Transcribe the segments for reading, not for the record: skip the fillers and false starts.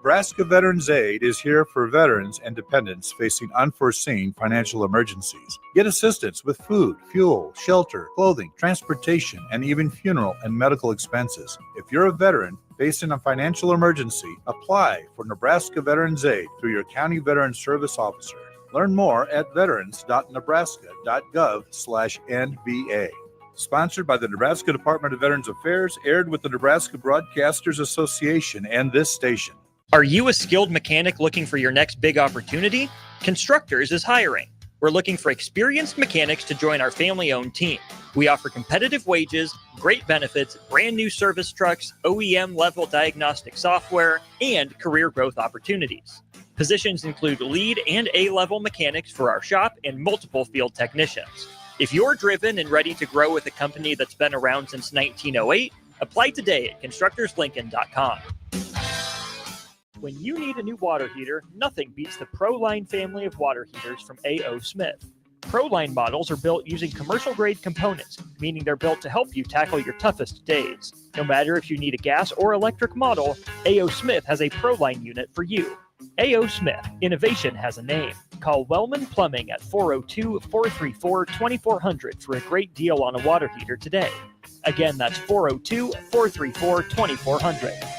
Nebraska Veterans Aid is here for veterans and dependents facing unforeseen financial emergencies. Get assistance with food, fuel, shelter, clothing, transportation, and even funeral and medical expenses. If you're a veteran facing a financial emergency, apply for Nebraska Veterans Aid through your county veteran service officer. Learn more at veterans.nebraska.gov/NVA. Sponsored by the Nebraska Department of Veterans Affairs, aired with the Nebraska Broadcasters Association and this station. Are you a skilled mechanic looking for your next big opportunity? Constructors is hiring. We're looking for experienced mechanics to join our family-owned team. We offer competitive wages, great benefits, brand new service trucks, OEM-level diagnostic software, and career growth opportunities. Positions include lead and A-level mechanics for our shop and multiple field technicians. If you're driven and ready to grow with a company that's been around since 1908, apply today at constructorslincoln.com. When you need a new water heater, nothing beats the ProLine family of water heaters from A.O. Smith. ProLine models are built using commercial-grade components, meaning they're built to help you tackle your toughest days. No matter if you need a gas or electric model, A.O. Smith has a ProLine unit for you. A.O. Smith, innovation has a name. Call Wellman Plumbing at 402-434-2400 for a great deal on a water heater today. Again, that's 402-434-2400.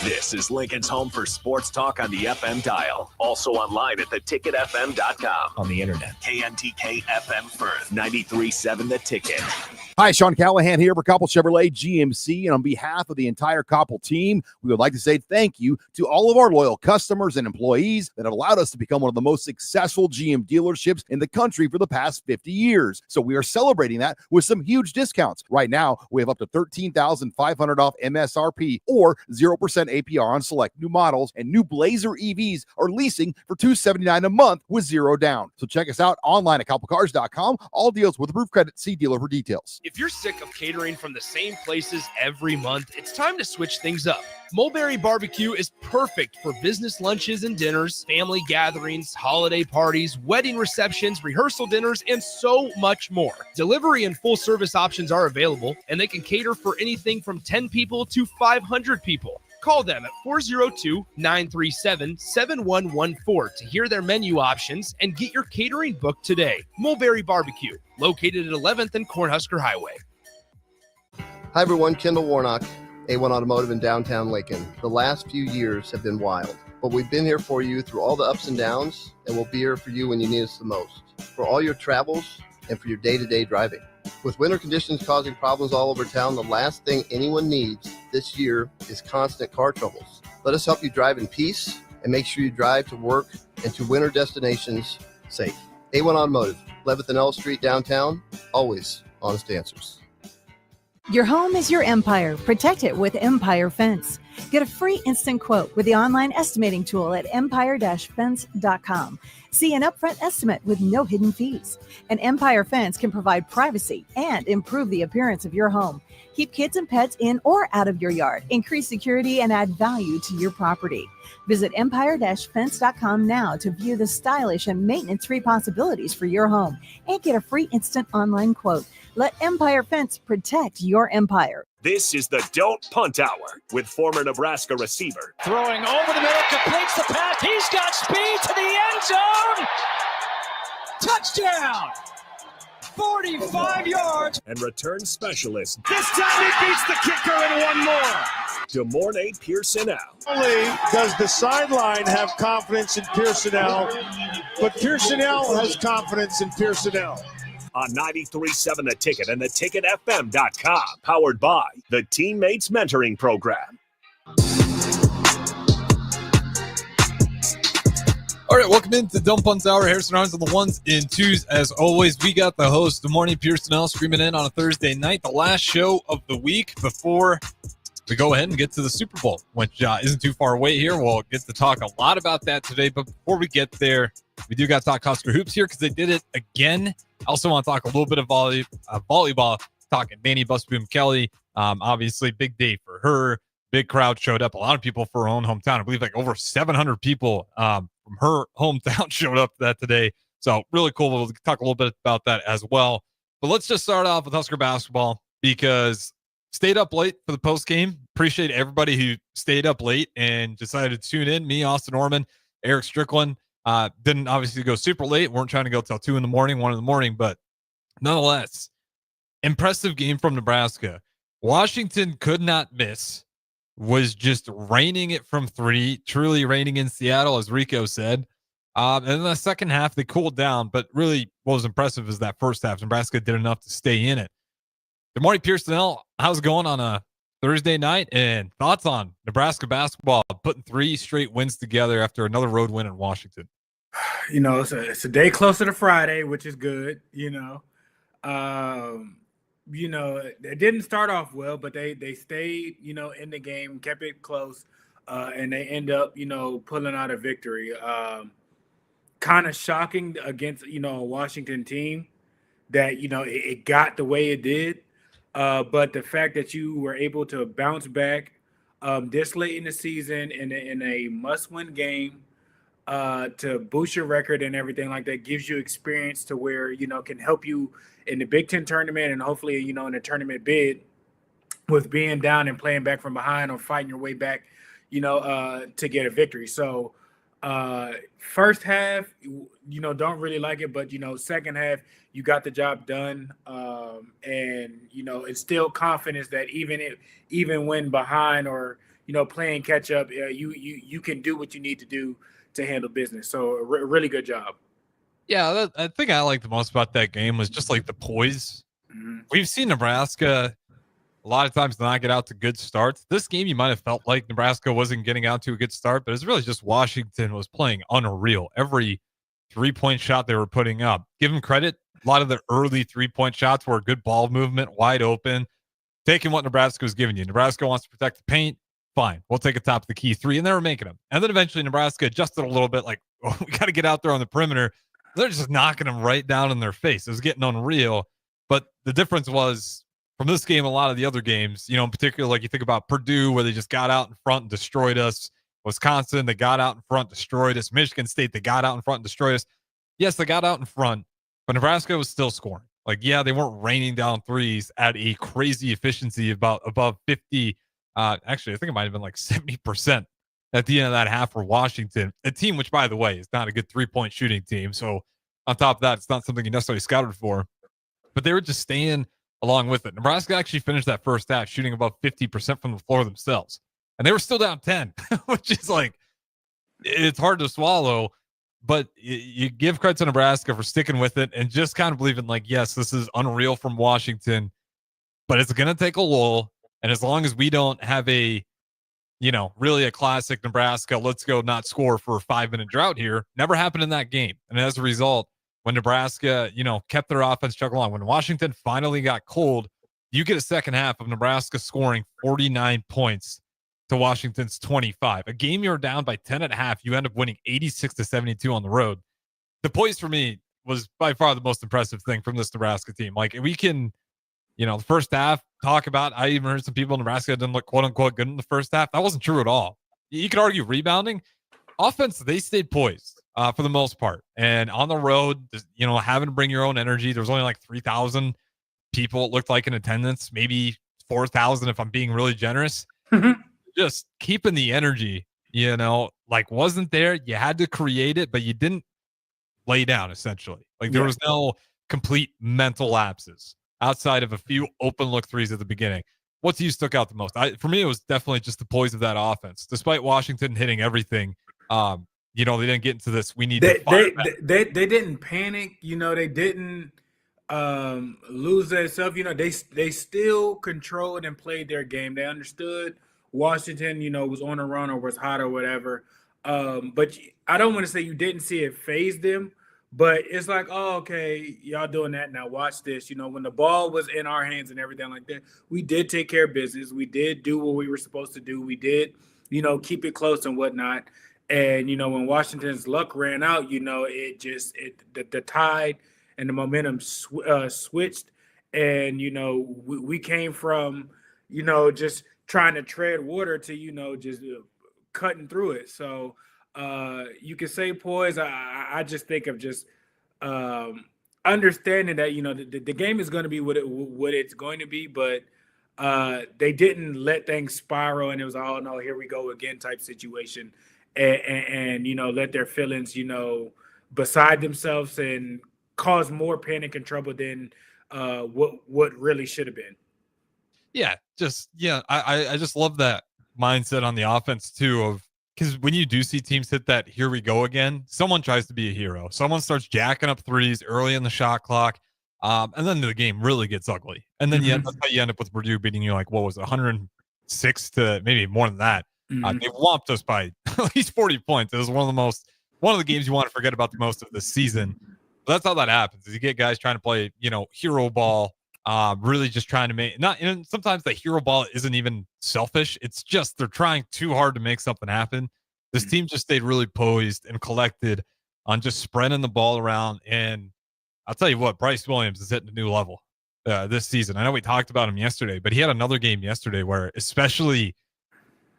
This is Lincoln's home for sports talk on the FM dial. Also online at theticketfm.com. On the internet. KNTK FM Firth, 93.7 The Ticket. Hi, Sean Callahan here for Koppel Chevrolet GMC, and on behalf of the entire Koppel team, we would like to say thank you to all of our loyal customers and employees that have allowed us to become one of the most successful GM dealerships in the country for the past 50 years. So we are celebrating that with some huge discounts. Right now, we have up to $13,500 off MSRP or 0% APR on select new models, and new Blazer EVs are leasing for $279 a month with zero down. So check us out online at koppelcars.com. All deals with approved credit. See dealer for details. If you're sick of catering from the same places every month, it's time to switch things up. Mulberry Barbecue is perfect for business lunches and dinners, family gatherings, holiday parties, wedding receptions, rehearsal dinners, and so much more. Delivery and full service options are available, and they can cater for anything from 10 people to 500 people. Call them at 402-937-7114 to hear their menu options and get your catering booked today. Mulberry Barbecue, located at 11th and Cornhusker Highway. Hi everyone, Kendall Warnock, A1 Automotive in downtown Lincoln. The last few years have been wild, but we've been here for you through all the ups and downs, and we'll be here for you when you need us the most, for all your travels and for your day-to-day driving. With winter conditions causing problems all over town, the last thing anyone needs this year is constant car troubles. Let us help you drive in peace and make sure you drive to work and to winter destinations safe. A1 Automotive, 11th and L Street downtown, always honest answers. Your home is your empire. Protect it with Empire Fence. Get a free instant quote with the online estimating tool at empire-fence.com. See an upfront estimate with no hidden fees. An Empire Fence can provide privacy and improve the appearance of your home. Keep kids and pets in or out of your yard. Increase security and add value to your property. Visit empire-fence.com now to view the stylish and maintenance-free possibilities for your home and get a free instant online quote. Let Empire Fence protect your empire. This is the Don't Punt Hour with former Nebraska receiver. Throwing over the middle, completes the pass. He's got speed to the end zone. Touchdown! 45 yards. And return specialist. This time he beats the kicker and one more. DeMornay Pierson-El. Not only does the sideline have confidence in Pierson-El, but Pierson-El has confidence in Pierson-El. On 93.7 The Ticket and theticketfm.com. Powered by the Teammates Mentoring Program. All right, welcome into Don't Punt Hour. Harrison Arns on the ones and twos. As always, we got the host, Good Morning Pierson-El, streaming in on a Thursday night, the last show of the week before we go ahead and get to the Super Bowl, which isn't too far away here. We'll get to talk a lot about that today. But before we get there, we do got to talk Husker Hoops here because they did it again. I also want to talk a little bit of volleyball, talking Manny Busboom Kelly. Obviously, big day for her. Big crowd showed up. A lot of people for her own hometown. I believe like over 700 people from her hometown showed up that today. So really cool. We'll talk a little bit about that as well. But let's just start off with Husker basketball because stayed up late for the post game. appreciate everybody who stayed up late and decided to tune in. Me, Austin Orman, Eric Strickland. Didn't obviously go super late. Weren't trying to go till 2 in the morning, 1 in the morning, but nonetheless, impressive game from Nebraska. Washington could not miss, was just raining it from 3, truly raining in Seattle, as Rico said. And in the second half, they cooled down, but really what was impressive is that first half, Nebraska did enough to stay in it. Good morning, Pierson-El. How's it going on a Thursday night? And thoughts on Nebraska basketball putting 3 straight wins together after another road win in Washington? It's a day closer to Friday, which is good, it didn't start off well, but they stayed, in the game, kept it close, and they end up, pulling out a victory. Kind of shocking against, a Washington team that, it got the way it did. But the fact that you were able to bounce back this late in the season in a must-win game to boost your record and everything like that gives you experience to where, can help you in the Big Ten tournament and hopefully, in the tournament bid with being down and playing back from behind or fighting your way back, to get a victory. So first half, don't really like it, but, second half, you got the job done. And, instill confidence that even when behind or, playing catch up, you can do what you need to do to handle business. So a really good job. Yeah, I think I liked the most about that game was just like the poise. Mm-hmm. We've seen Nebraska a lot of times not get out to good starts. This game, you might have felt like Nebraska wasn't getting out to a good start, but it's really just Washington was playing unreal. Every 3-point shot they were putting up. Give them credit. A lot of the early 3-point shots were good ball movement, wide open, taking what Nebraska was giving you. Nebraska wants to protect the paint. Fine. We'll take a top of the key 3, and they were making them. And then eventually Nebraska adjusted a little bit, like, oh, we got to get out there on the perimeter. They're just knocking them right down in their face. It was getting unreal. But the difference was from this game, a lot of the other games, in particular, like you think about Purdue, where they just got out in front and destroyed us. Wisconsin, they got out in front, destroyed us. Michigan State, they got out in front and destroyed us. Yes, they got out in front, but Nebraska was still scoring. Like, yeah, they weren't raining down threes at a crazy efficiency above 50. Actually, I think it might have been like 70% at the end of that half for Washington, a team which, by the way, is not a good 3-point shooting team. So on top of that, it's not something you necessarily scouted for, but they were just staying along with it. Nebraska actually finished that first half shooting above 50% from the floor themselves, and they were still down 10, which is like, it's hard to swallow, but you give credit to Nebraska for sticking with it and just kind of believing like, yes, this is unreal from Washington, but it's going to take a lull. And as long as we don't have really a classic Nebraska, let's go not score for a 5-minute drought here, never happened in that game. And as a result, when Nebraska, kept their offense chugging along, when Washington finally got cold, you get a second half of Nebraska scoring 49 points to Washington's 25. A game you're down by 10 at half, you end up winning 86-72 on the road. The poise for me was by far the most impressive thing from this Nebraska team. Like, we can, the first half talk about, I even heard some people in Nebraska didn't look quote unquote good in the first half. That wasn't true at all. You could argue rebounding. Offense, they stayed poised for the most part. And on the road, having to bring your own energy. There was only like 3,000 people, it looked like, in attendance, maybe 4,000 if I'm being really generous. Just keeping the energy, wasn't there. You had to create it, but you didn't lay down, essentially. Like, there was no complete mental lapses outside of a few open look threes at the beginning. What to you stuck out the most? For me, it was definitely just the poise of that offense. Despite Washington hitting everything, they didn't get into this. We need to fire back. They didn't panic. They didn't lose themselves. They still controlled and played their game. They understood Washington, was on a run or was hot or whatever. But I don't want to say you didn't see it phase them. But it's like, oh, okay, y'all doing that now. Watch this. When the ball was in our hands and everything like that, we did take care of business. We did do what we were supposed to do. We did, keep it close and whatnot. And, when Washington's luck ran out, the tide and the momentum switched. And, we came from, just trying to tread water to, just cutting through it. So, you can say poise. I just think of just understanding that the game is going to be what it's going to be, but they didn't let things spiral, and it was, oh no, here we go again type situation, and let their feelings, beside themselves and cause more panic and trouble than what really should have been. Yeah, I just love that mindset on the offense too, because when you do see teams hit that here we go again, someone tries to be a hero. Someone starts jacking up threes early in the shot clock. And then the game really gets ugly. And then that's how you end up with Purdue beating you like, what was it, 106 to maybe more than that. They whomped us by at least 40 points. It was one of the games you want to forget about the most of the season. But that's how that happens. Is you get guys trying to play, hero ball, really just trying to make sometimes the hero ball isn't even selfish. It's just they're trying too hard to make something happen. This team just stayed really poised and collected on just spreading the ball around. And I'll tell you what, Bryce Williams is hitting a new level this season. I know we talked about him yesterday, but he had another game yesterday where, especially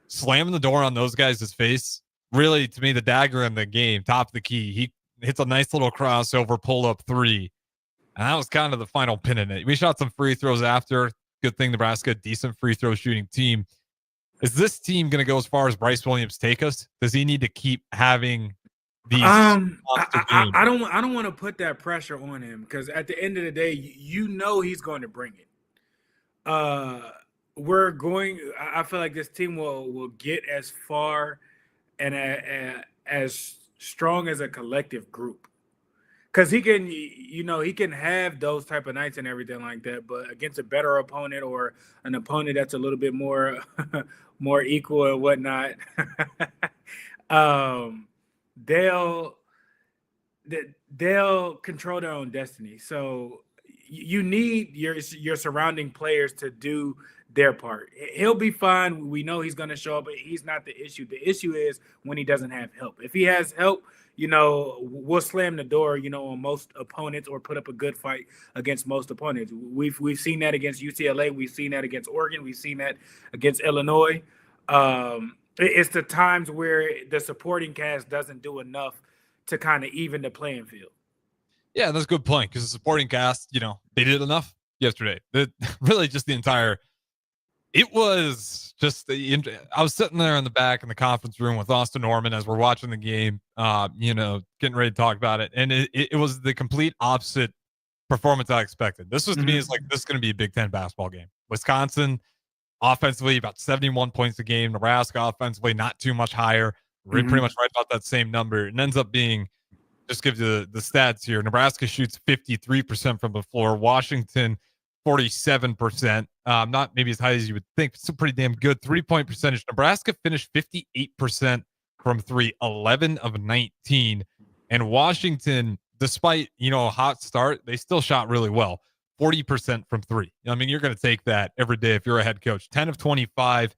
slamming the door on those guys' face, really, to me, the dagger in the game, top of the key. He hits a nice little crossover pull-up three, and that was kind of the final pin in it. We shot some free throws after. Good thing Nebraska, decent free throw shooting team. Is this team going to go as far as Bryce Williams take us? Does he need to keep having these? I don't want to put that pressure on him, because at the end of the day, he's going to bring it. I feel like this team will get as far and as strong as a collective group, because he can have those type of nights and everything like that, but against a better opponent or an opponent that's a little bit more more equal and whatnot, they'll control their own destiny. So you need your surrounding players to do their part. He'll be fine. We know he's going to show up, but he's not the issue. The issue is when he doesn't have help. If he has help, we'll slam the door, on most opponents, or put up a good fight against most opponents. We've seen that against UCLA. We've seen that against Oregon. We've seen that against Illinois. It's the times where the supporting cast doesn't do enough to kind of even the playing field. Yeah, that's a good point, because the supporting cast, they did enough yesterday. Really just the entire – it was just I was sitting there in the back in the conference room with Austin Norman as we're watching the game, getting ready to talk about it. And it was the complete opposite performance I expected. This was, to me, is like, this is going to be a Big Ten basketball game. Wisconsin offensively about 71 points a game. Nebraska offensively not too much higher. We're pretty much right about that same number. It ends up being, just give you the stats here. Nebraska shoots 53% from the floor. Washington, 47%. Not maybe as high as you would think, but still pretty damn good. 3-point percentage. Nebraska finished 58% from three, 11 of 19. And Washington, despite, a hot start, they still shot really well. 40% from three. I mean, you're going to take that every day if you're a head coach. 10 of 25.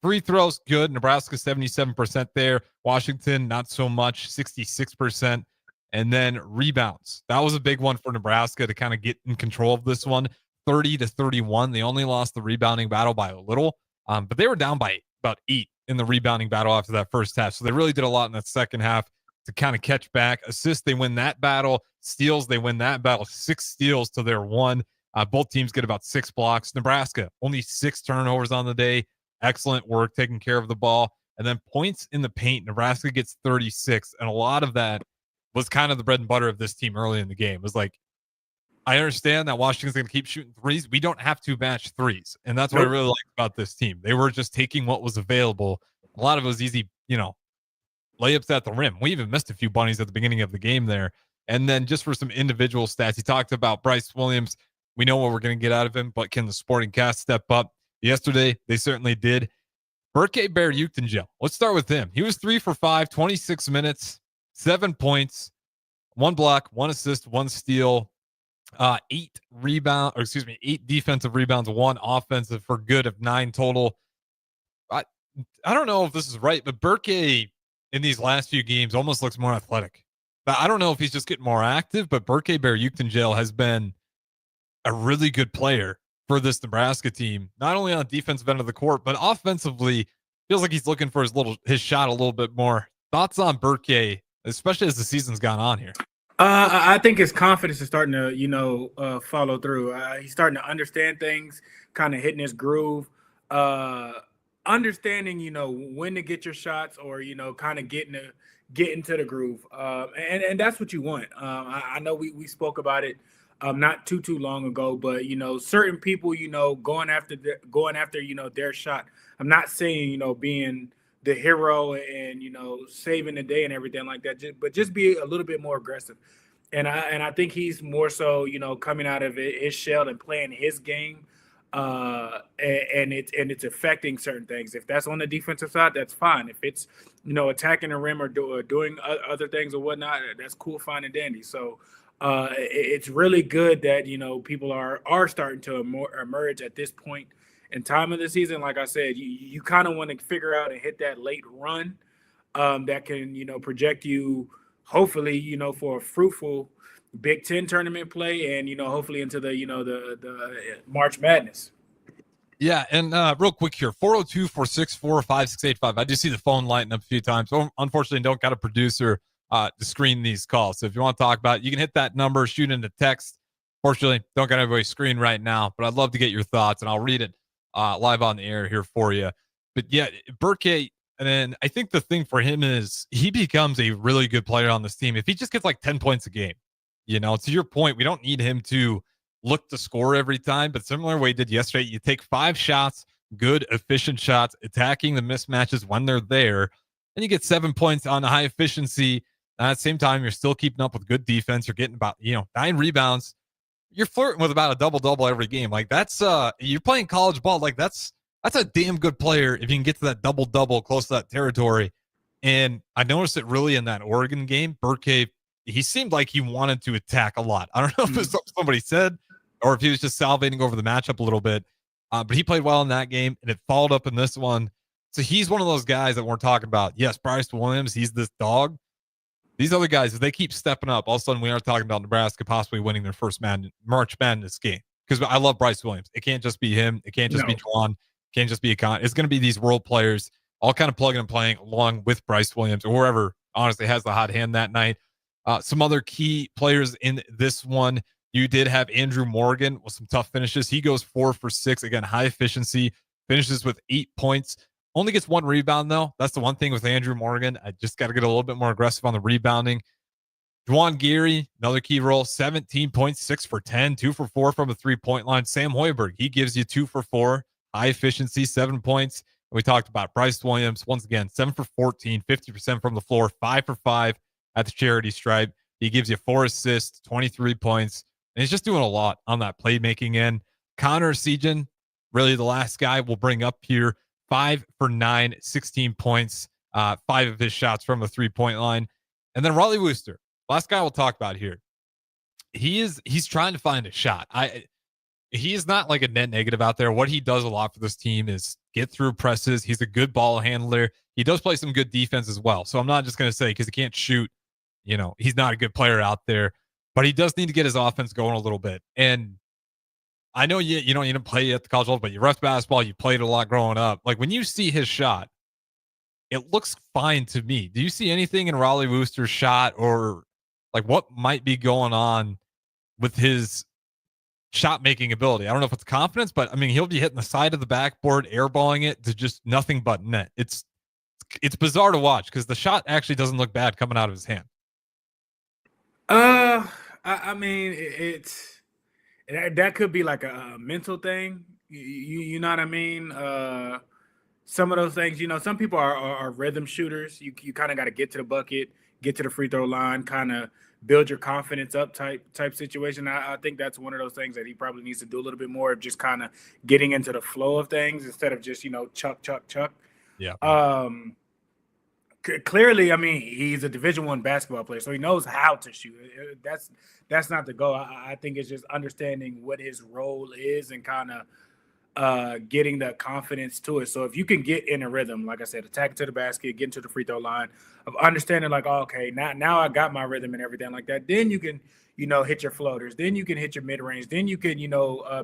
Free throws, good. Nebraska, 77% there. Washington, not so much, 66%. And then rebounds. That was a big one for Nebraska to kind of get in control of this one. 30-31. They only lost the rebounding battle by a little, but they were down by about 8 in the rebounding battle after that first half. So they really did a lot in that second half to kind of catch back. Assists, they win that battle. Steals, they win that battle. 6 steals to their 1. Both teams get about 6 blocks. Nebraska, only 6 turnovers on the day. Excellent work taking care of the ball. And then points in the paint, Nebraska gets 36. And a lot of that was kind of the bread and butter of this team early in the game. It was like, I understand that Washington's going to keep shooting threes. We don't have to match threes. And that's what I really liked about this team. They were just taking what was available. A lot of it was easy, layups at the rim. We even missed a few bunnies at the beginning of the game there. And then just for some individual stats, he talked about Bryce Williams. We know what we're going to get out of him, but can the supporting cast step up? Yesterday, they certainly did. Berke Bear-Uchtengel. Let's start with him. He was 3 for 5, 26 minutes, 7 points, 1 block, 1 assist, 1 steal, 8 defensive rebounds, 1 offensive for good of 9 total. I don't know if this is right, but Berke in these last few games almost looks more athletic. I don't know if he's just getting more active, but Berke Bear-Uchtengel has been a really good player for this Nebraska team, not only on the defensive end of the court, but offensively, feels like he's looking for his shot a little bit more. Thoughts on Berke, especially as the season's gone on here? I think his confidence is starting to, follow through. He's starting to understand things, kind of hitting his groove, uh, understanding, when to get your shots or, kind of get into the groove. And that's what you want. I know we spoke about it not too long ago, but certain people, going after, their shot. I'm not saying, being the hero and saving the day and everything like that, but just be a little bit more aggressive. And I think he's more so coming out of his shell and playing his game, and it's affecting certain things. If that's on the defensive side, that's fine. If it's attacking the rim or doing other things or whatnot, that's cool, fine and dandy. So it's really good that people are starting to emerge at this point in time of the season. Like I said, you kind of want to figure out and hit that late run that can project you hopefully for a fruitful Big Ten tournament play and hopefully into the March Madness. Yeah, and real quick here, 402-464-5685. I do see the phone lighting up a few times. So unfortunately, don't got a producer to screen these calls. So if you want to talk about it, you can hit that number, shoot into text. Fortunately, don't got everybody's screen right now, but I'd love to get your thoughts, and I'll read it live on the air here for you. But yeah, Burke, and then I think the thing for him is he becomes a really good player on this team if he just gets like 10 points a game. To your point, we don't need him to look to score every time, but similar way he did yesterday, you take 5 shots, good, efficient shots, attacking the mismatches when they're there, and you get 7 points on a high efficiency. And at the same time, you're still keeping up with good defense. You're getting about 9 rebounds. You're flirting with about a double-double every game. Like that's you're playing college ball. Like that's a damn good player if you can get to that double-double close to that territory. And I noticed it really in that Oregon game. Burke, he seemed like he wanted to attack a lot. I don't know if it's something somebody said or if he was just salivating over the matchup a little bit. But he played well in that game, and it followed up in this one. So he's one of those guys that we're talking about. Yes, Bryce Williams, he's this dog. These other guys, if they keep stepping up, all of a sudden we are talking about Nebraska possibly winning their first March Madness game. Because I love Bryce Williams. It can't just be him. It can't just be Juwan. It can't just be It's going to be these world players all kind of plugging and playing along with Bryce Williams or whoever honestly has the hot hand that night. Some other key players in this one. You did have Andrew Morgan with some tough finishes. He goes 4 for 6. Again, high efficiency. Finishes with 8 points. Only gets 1 rebound, though. That's the one thing with Andrew Morgan. I just got to get a little bit more aggressive on the rebounding. Juwan Gary, another key role, 17 points, 6 for 10, 2 for 4 from the 3-point line. Sam Hoiberg, he gives you 2 for 4, high efficiency, 7 points. And we talked about Bryce Williams, once again, 7 for 14, 50% from the floor, 5 for 5 at the charity stripe. He gives you 4 assists, 23 points, and he's just doing a lot on that playmaking end. Connor Sejan, really the last guy we'll bring up here, 5 for 9, 16 points, 5 of his shots from the 3-point line. And then Raleigh Wooster, last guy we'll talk about here. He's trying to find a shot. He is not like a net negative out there. What he does a lot for this team is get through presses. He's a good ball handler. He does play some good defense as well. So I'm not just going to say because he can't shoot, he's not a good player out there, but he does need to get his offense going a little bit. And I know you didn't play at the college level, but you ref basketball, you played a lot growing up. Like when you see his shot, it looks fine to me. Do you see anything in Raleigh Wooster's shot or like what might be going on with his shot making ability? I don't know if it's confidence, but I mean, he'll be hitting the side of the backboard, airballing it to just nothing but net. It's bizarre to watch because the shot actually doesn't look bad coming out of his hand. I mean, that could be like a mental thing. You know what I mean? Some of those things, some people are rhythm shooters. You kind of got to get to the bucket, get to the free throw line, kind of build your confidence up type situation. I think that's one of those things that he probably needs to do a little bit more of, just kind of getting into the flow of things instead of just, chuck. Yeah. Clearly, I mean, he's a Division I basketball player, so he knows how to shoot. That's not the goal. I think it's just understanding what his role is and kind of getting the confidence to it. So if you can get in a rhythm, like I said, attack to the basket, get into the free throw line, of understanding like, oh, okay, now I got my rhythm and everything like that, then you can, hit your floaters, then you can hit your mid-range, then you can,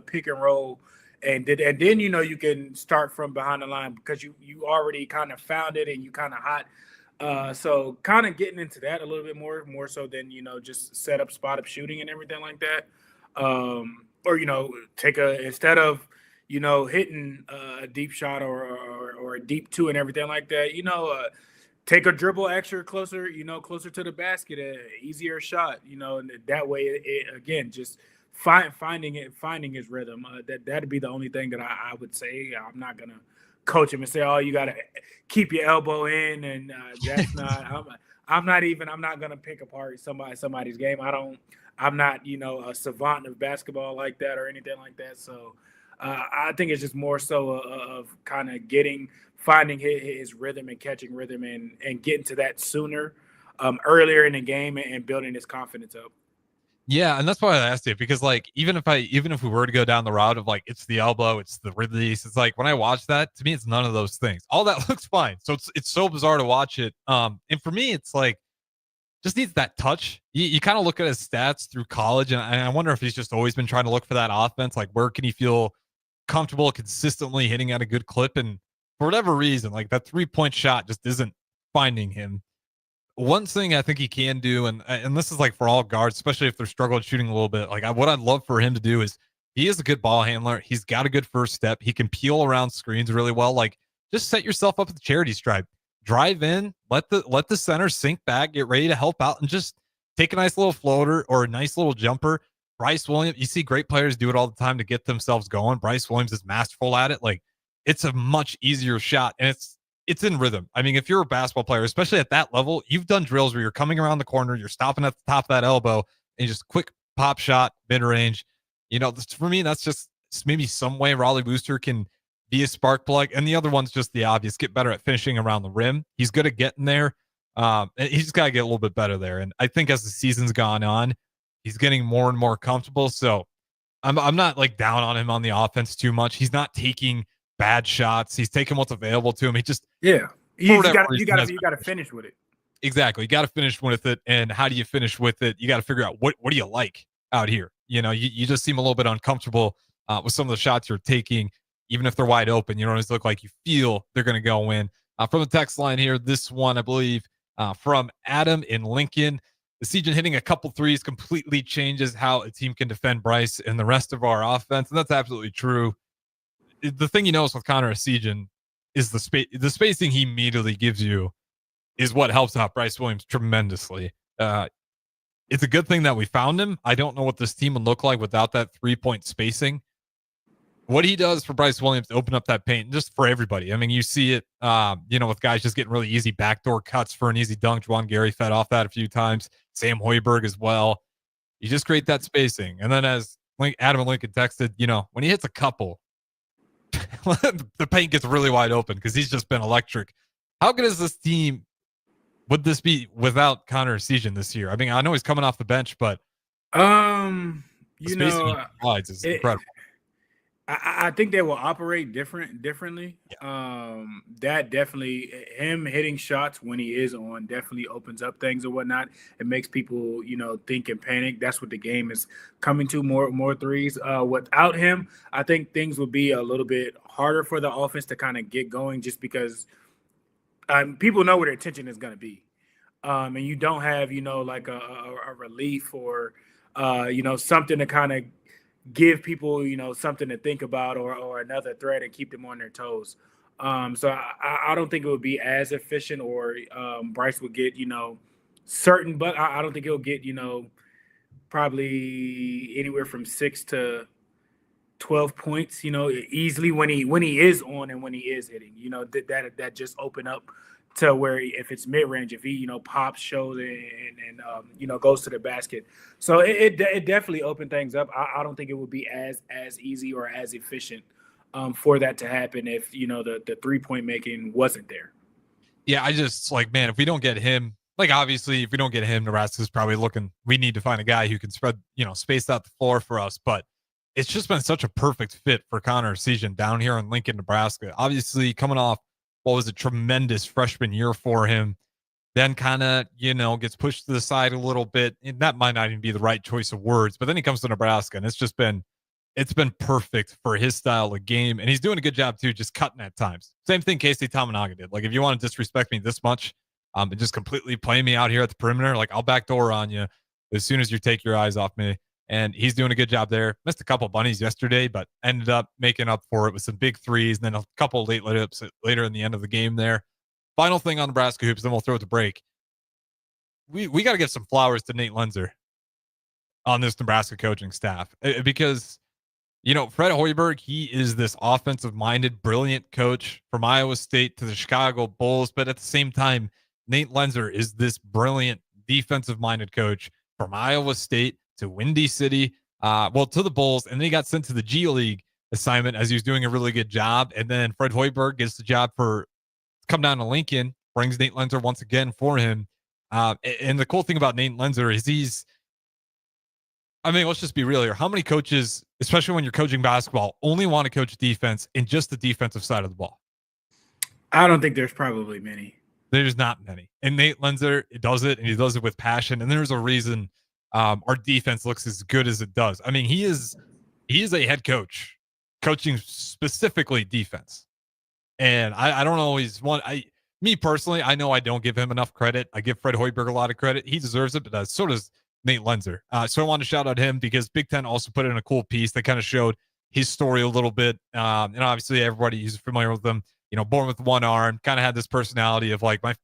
pick and roll, and then, you can start from behind the line because you already kind of found it and you kind of hot. So kind of getting into that a little bit more so than, just set up, spot up shooting and everything like that. Or, instead of, hitting a deep shot or a deep two and everything like that, take a dribble extra closer, closer to the basket, easier shot, and that way again, just finding his rhythm. That'd be the only thing that I would say. I'm not going to coach him and say, oh, you got to keep your elbow in. And that's not, I'm not going to pick apart somebody's game. I'm not, a savant of basketball like that or anything like that. So I think it's just more so of kind of finding his rhythm and catching rhythm and getting to that sooner, earlier in the game and building his confidence up. Yeah, and that's why I asked you, because like even if we were to go down the route of like it's the elbow, it's the release, it's like when I watch that, to me it's none of those things. All that looks fine. So it's so bizarre to watch it. And for me it's like just needs that touch. You kind of look at his stats through college, and I wonder if he's just always been trying to look for that offense. Like where can he feel comfortable consistently hitting at a good clip? And for whatever reason, like that 3-point shot just isn't finding him. One thing I think he can do, and this is like for all guards, especially if they're struggling shooting a little bit, like what I'd love for him to do is he is a good ball handler. He's got a good first step. He can peel around screens really well. Like just set yourself up at the charity stripe, drive in, let the center sink back, get ready to help out, and just take a nice little floater or a nice little jumper. Bryce Williams, you see great players do it all the time to get themselves going. Bryce Williams is masterful at it. Like it's a much easier shot, and it's in rhythm. I mean, if you're a basketball player, especially at that level, you've done drills where you're coming around the corner, you're stopping at the top of that elbow, and just quick pop shot, mid-range. For me, that's just maybe some way Raleigh Booster can be a spark plug. And the other one's just the obvious, get better at finishing around the rim. He's good at getting there. And he's got to get a little bit better there. And I think as the season's gone on, he's getting more and more comfortable. So I'm not like down on him on the offense too much. He's not taking bad shots. He's taking what's available to him. He just you got to finish with it. Exactly. You got to finish with it. And how do you finish with it? You got to figure out what do you like out here? You just seem a little bit uncomfortable with some of the shots you're taking, even if they're wide open. You don't always look like you feel they're going to go in. From the text line here, this one, I believe, from Adam in Lincoln. The Essegian hitting a couple threes completely changes how a team can defend Bryce and the rest of our offense. And that's absolutely true. The thing you notice with Connor Essegian is the spacing he immediately gives you is what helps out Bryce Williams tremendously. It's a good thing that we found him. I don't know what this team would look like without that 3-point spacing. What he does for Bryce Williams to open up that paint, just for everybody. I mean, you see it, with guys just getting really easy backdoor cuts for an easy dunk. Juwan Gary fed off that a few times. Sam Hoiberg as well. You just create that spacing. And then as Adam and Lincoln texted, when he hits a couple, the paint gets really wide open because he's just been electric. How good is this team? Would this be without Connor Essegian this year? I mean, I know he's coming off the bench, but the spacing he provides is incredible. I think they will operate differently. Yeah. That definitely, him hitting shots when he is on, definitely opens up things or whatnot. It makes people, think and panic. That's what the game is coming to, more threes. Without him, I think things would be a little bit harder for the offense to kind of get going, just because people know where their attention is going to be. And you don't have, like a relief or, something to kind of give people, something to think about or another threat and keep them on their toes. So I don't think it would be as efficient, or Bryce would get, certain, but I don't think he'll get, probably anywhere from 6 to 12 points, easily when he is on and when he is hitting, that just open up to where if it's mid-range, if he, pops, shows, and goes to the basket. So it definitely opened things up. I don't think it would be as easy or as efficient for that to happen if, the 3-point making wasn't there. Yeah, I just man, if we don't get him, obviously if we don't get him, Nebraska's probably looking, we need to find a guy who can spread, space out the floor for us. But it's just been such a perfect fit for Connor Essegian down here in Lincoln, Nebraska. Obviously coming off what was a tremendous freshman year for him, then kind of, gets pushed to the side a little bit. And that might not even be the right choice of words, but then he comes to Nebraska and it's been perfect for his style of game. And he's doing a good job too, just cutting at times. Same thing Casey Tominaga did. If you want to disrespect me this much, and just completely playing me out here at the perimeter. Like, I'll backdoor on you as soon as you take your eyes off me. And he's doing a good job there. Missed a couple bunnies yesterday, but ended up making up for it with some big threes and then a couple late layups later in the end of the game there. Final thing on Nebraska hoops, then we'll throw it to break. We got to give some flowers to Nate Lenzer on this Nebraska coaching staff, because, you know, Fred Hoiberg, he is this offensive-minded, brilliant coach from Iowa State to the Chicago Bulls, but at the same time, Nate Lenzer is this brilliant defensive-minded coach from Iowa State to Windy City, to the Bulls, and then he got sent to the G League assignment as he was doing a really good job, and then Fred Hoiberg gets the job for come down to Lincoln, brings Nate Lenzer once again for him. And the cool thing about Nate Lenzer is let's just be real here. How many coaches, especially when you're coaching basketball, only want to coach defense in just the defensive side of the ball? I don't think there's probably many. There's not many. And Nate Lenzer does it, and he does it with passion. And there's a reason our defense looks as good as it does. I mean, he is a head coach coaching specifically defense. And I don't always want me personally, I know I don't give him enough credit. I give Fred Hoiberg a lot of credit. He deserves it, but so does Nate Lenzer. So I wanted to shout out him because Big Ten also put in a cool piece that kind of showed his story a little bit. And obviously everybody who's familiar with him, you know, born with one arm, kind of had this personality of like my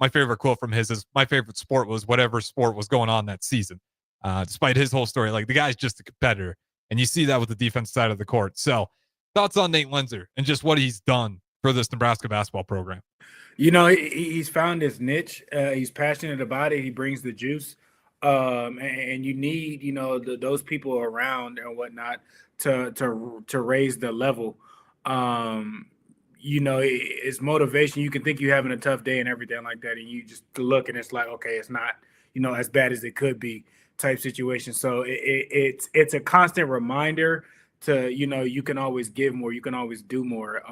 favorite quote from his is, my favorite sport was whatever sport was going on that season. Despite his whole story, like the guy's just a competitor, and you see that with the defense side of the court. So thoughts on Nate Lenzer and just what he's done for this Nebraska basketball program? You know, he's found his niche. He's passionate about it. He brings the juice. And you need, you know, those people around and whatnot to raise the level. You know, it's motivation. You can think you're having a tough day and everything like that, and you just look and it's like, okay, it's not, you know, as bad as it could be type situation. So it's a constant reminder to, you know, you can always give more, you can always do more.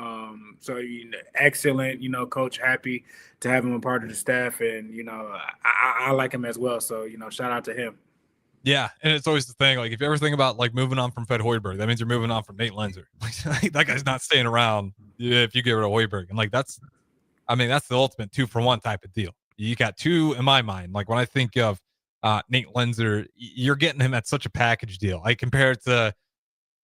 Excellent, you know, coach, happy to have him a part of the staff, and, you know, I like him as well. So, you know, shout out to him. Yeah, and it's always the thing, like, if you ever think about, like, moving on from Fred Hoiberg, that means you're moving on from Nate Lenzer. Like, that guy's not staying around if you get rid of Hoiberg. And, like, that's the ultimate 2-for-1 type of deal. You got two in my mind. Like, when I think of Nate Lenzer, you're getting him at such a package deal. I compare it to,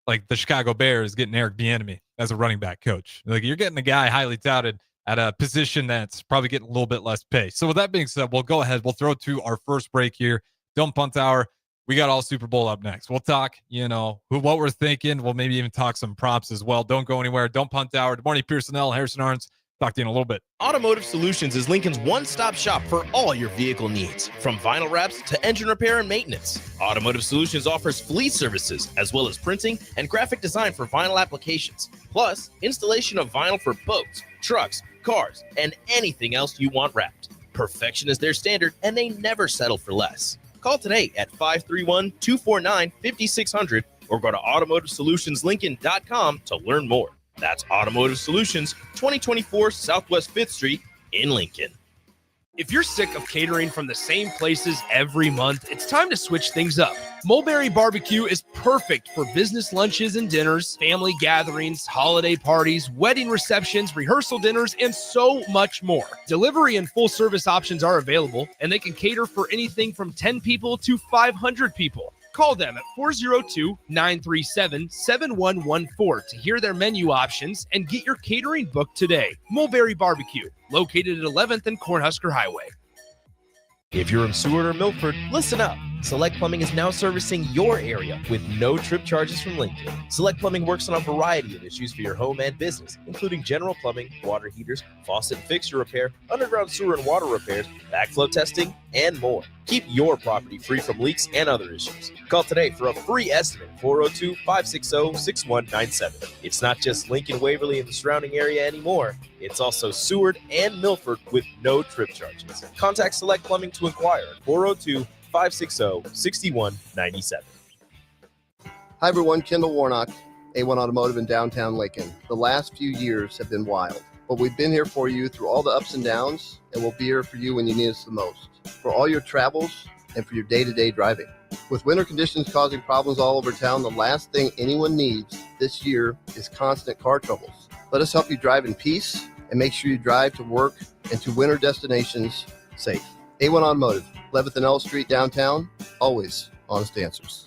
like, the Chicago Bears getting Eric Bieniemy as a running back coach. Like, you're getting a guy highly touted at a position that's probably getting a little bit less pay. So with that being said, we'll go ahead. We'll throw to our first break here. Don't Punt Hour. We got all Super Bowl up next. We'll talk, you know, what we're thinking. We'll maybe even talk some props as well. Don't go anywhere. Don't Punt Hour. Good morning, Pierson-El, Harrison Arns. Talk to you in a little bit. Automotive Solutions is Lincoln's one-stop shop for all your vehicle needs, from vinyl wraps to engine repair and maintenance. Automotive Solutions offers fleet services, as well as printing and graphic design for vinyl applications, plus installation of vinyl for boats, trucks, cars, and anything else you want wrapped. Perfection is their standard, and they never settle for less. Call today at 531-249-5600 or go to automotivesolutionslincoln.com to learn more. That's Automotive Solutions, 2024 Southwest 5th Street in Lincoln. If you're sick of catering from the same places every month, it's time to switch things up. Mulberry Barbecue is perfect for business lunches and dinners, family gatherings, holiday parties, wedding receptions, rehearsal dinners, and so much more. Delivery and full service options are available, and they can cater for anything from 10 people to 500 people. Call them at 402-937-7114 to hear their menu options and get your catering booked today. Mulberry Barbecue, located at 11th and Cornhusker Highway. If you're in Seward or Milford, listen up. Select Plumbing is now servicing your area with no trip charges from Lincoln. Select Plumbing works on a variety of issues for your home and business, including general plumbing, water heaters, faucet and fixture repair, underground sewer and water repairs, backflow testing, and more. Keep your property free from leaks and other issues. Call today for a free estimate, 402-560-6197. It's not just Lincoln, Waverly, and the surrounding area anymore. It's also Seward and Milford with no trip charges. Contact Select Plumbing to inquire at 402-560-6197. Hi everyone, Kendall Warnock, A1 Automotive in downtown Lincoln. The last few years have been wild, but we've been here for you through all the ups and downs, and we'll be here for you when you need us the most, for all your travels and for your day-to-day driving. With winter conditions causing problems all over town, the last thing anyone needs this year is constant car troubles. Let us help you drive in peace and make sure you drive to work and to winter destinations safe. A1 Automotive, 11th and L Street downtown, always honest answers.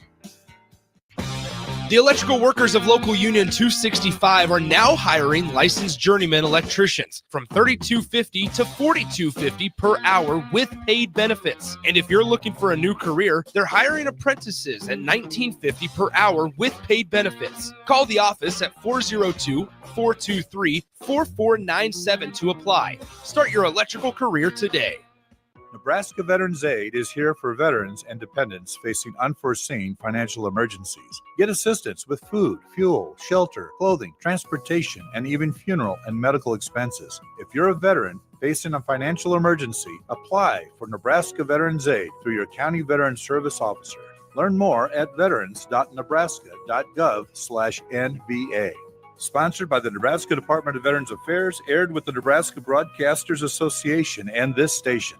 The electrical workers of Local Union 265 are now hiring licensed journeyman electricians from $32.50 to $42.50 per hour with paid benefits. And if you're looking for a new career, they're hiring apprentices at $19.50 per hour with paid benefits. Call the office at 402-423-4497 to apply. Start your electrical career today. Nebraska Veterans Aid is here for veterans and dependents facing unforeseen financial emergencies. Get assistance with food, fuel, shelter, clothing, transportation, and even funeral and medical expenses. If you're a veteran facing a financial emergency, apply for Nebraska Veterans Aid through your county veteran service officer. Learn more at veterans.nebraska.gov/NVA. Sponsored by the Nebraska Department of Veterans Affairs, aired with the Nebraska Broadcasters Association and this station.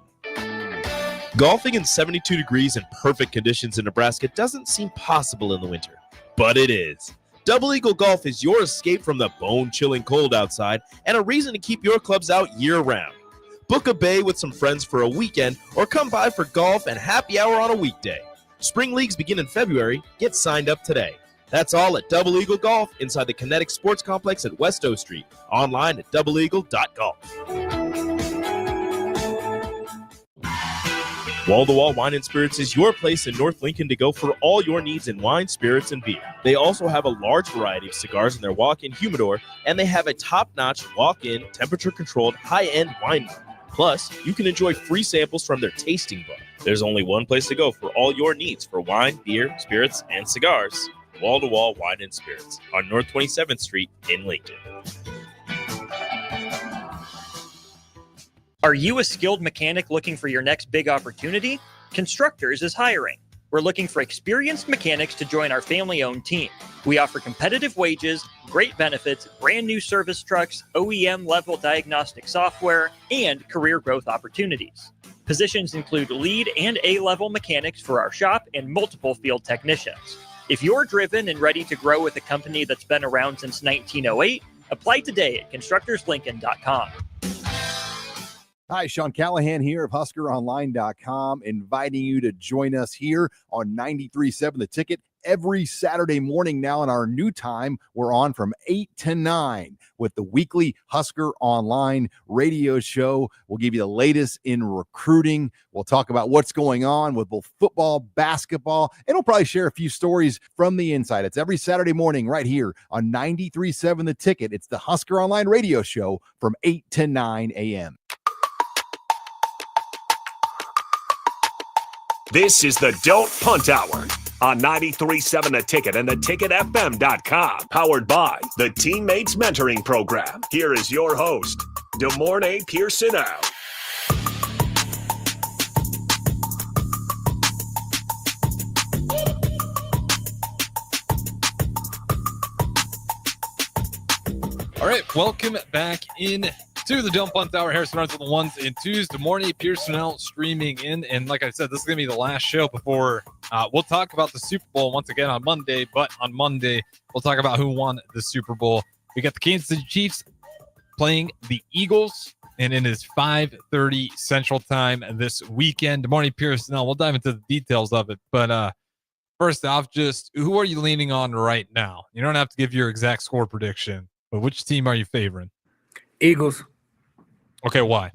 Golfing in 72 degrees and perfect conditions in Nebraska doesn't seem possible in the winter, but it is. Double Eagle Golf is your escape from the bone-chilling cold outside and a reason to keep your clubs out year-round. Book a bay with some friends for a weekend or come by for golf and happy hour on a weekday. Spring leagues begin in February. Get signed up today. That's all at Double Eagle Golf inside the Kinetic Sports Complex at West O Street. Online at doubleeagle.golf. Wall-to-Wall Wine and Spirits is your place in North Lincoln to go for all your needs in wine, spirits, and beer. They also have a large variety of cigars in their walk-in humidor, and they have a top-notch walk-in, temperature-controlled, high-end wine bar. Plus, you can enjoy free samples from their tasting book. There's only one place to go for all your needs for wine, beer, spirits, and cigars. Wall-to-Wall Wine and Spirits on North 27th Street in Lincoln. Are you a skilled mechanic looking for your next big opportunity? Constructors is hiring. We're looking for experienced mechanics to join our family-owned team. We offer competitive wages, great benefits, brand new service trucks, OEM-level diagnostic software, and career growth opportunities. Positions include lead and A-level mechanics for our shop and multiple field technicians. If you're driven and ready to grow with a company that's been around since 1908, apply today at constructorslincoln.com. Hi, Sean Callahan here of HuskerOnline.com, inviting you to join us here on 93.7 The Ticket every Saturday morning. Now in our new time, we're on from 8 to 9 with the weekly Husker Online radio show. We'll give you the latest in recruiting. We'll talk about what's going on with both football, basketball, and we'll probably share a few stories from the inside. It's every Saturday morning right here on 93.7 The Ticket. It's the Husker Online radio show from 8 to 9 a.m. This is the Don't Punt Hour on 93.7 The Ticket and theticketfm.com. Powered by the Teammates Mentoring Program. Here is your host, DeMornay Pierson-El. All right, welcome back in to the Don't Punt Hour. Harrison runs on the ones and twos. Good morning, Pierson-El streaming in. And like I said, this is going to be the last show before we'll talk about the Super Bowl once again on Monday. But on Monday, we'll talk about who won the Super Bowl. We got the Kansas City Chiefs playing the Eagles, and it is 5:30 Central Time this weekend. Good morning, Pierson-El. We'll dive into the details of it. But first off, just who are you leaning on right now? You don't have to give your exact score prediction, but which team are you favoring? Eagles. Okay, why?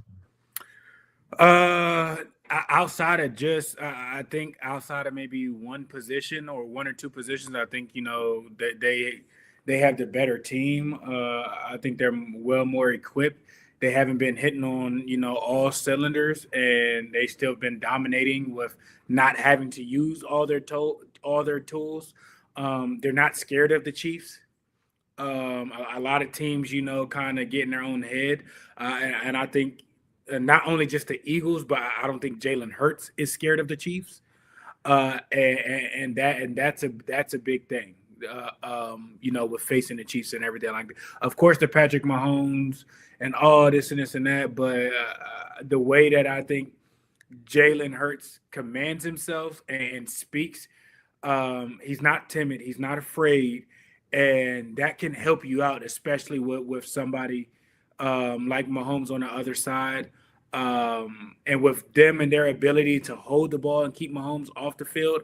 Outside of just, I think outside of maybe one position or one or two positions, I think, that they have the better team. I think they're well more equipped. They haven't been hitting on, all cylinders, and they still been dominating with not having to use all their tools. They're not scared of the Chiefs. A lot of teams, kind of get in their own head. And I think not only just the Eagles, but I don't think Jalen Hurts is scared of the Chiefs. And that's a big thing, with facing the Chiefs and everything like that. Of course, the Patrick Mahomes and all this and this and that. But the way that I think Jalen Hurts commands himself and speaks, he's not timid. He's not afraid. And that can help you out, especially with somebody like Mahomes on the other side. And with them and their ability to hold the ball and keep Mahomes off the field,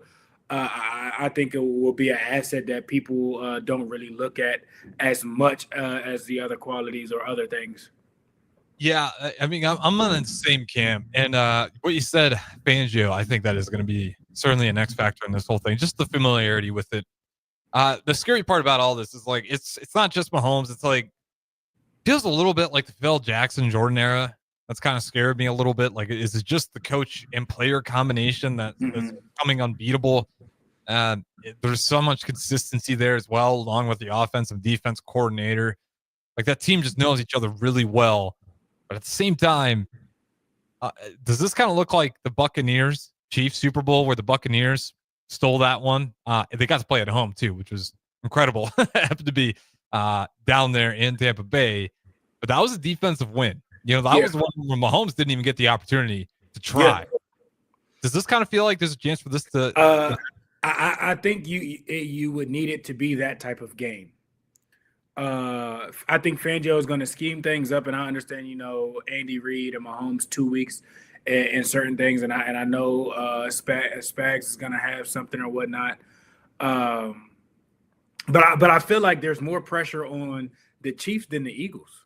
I think it will be an asset that people don't really look at as much as the other qualities or other things. Yeah, I mean, I'm on the same camp. And what you said, Fangio, I think that is going to be certainly an X factor in this whole thing. Just the familiarity with it. The scary part about all this is like it's not just Mahomes. It's like feels a little bit like the Phil Jackson Jordan era. That's kind of scared me a little bit. Like, is it just the coach and player combination that's becoming unbeatable? There's so much consistency there as well, along with the offensive defense coordinator. Like that team just knows each other really well. But at the same time, does this kind of look like the Buccaneers Chiefs Super Bowl where the Buccaneers stole that one? They got to play at home too, which was incredible. Happened to be down there in Tampa Bay, but that was a defensive win. You know, that was the one where Mahomes didn't even get the opportunity to try. Does this kind of feel like there's a chance for this to? I think you would need it to be that type of game. I think Fangio is going to scheme things up, and I understand, Andy Reid and Mahomes 2 weeks and certain things, and I know Spags is going to have something or whatnot. But I feel like there's more pressure on the Chiefs than the Eagles.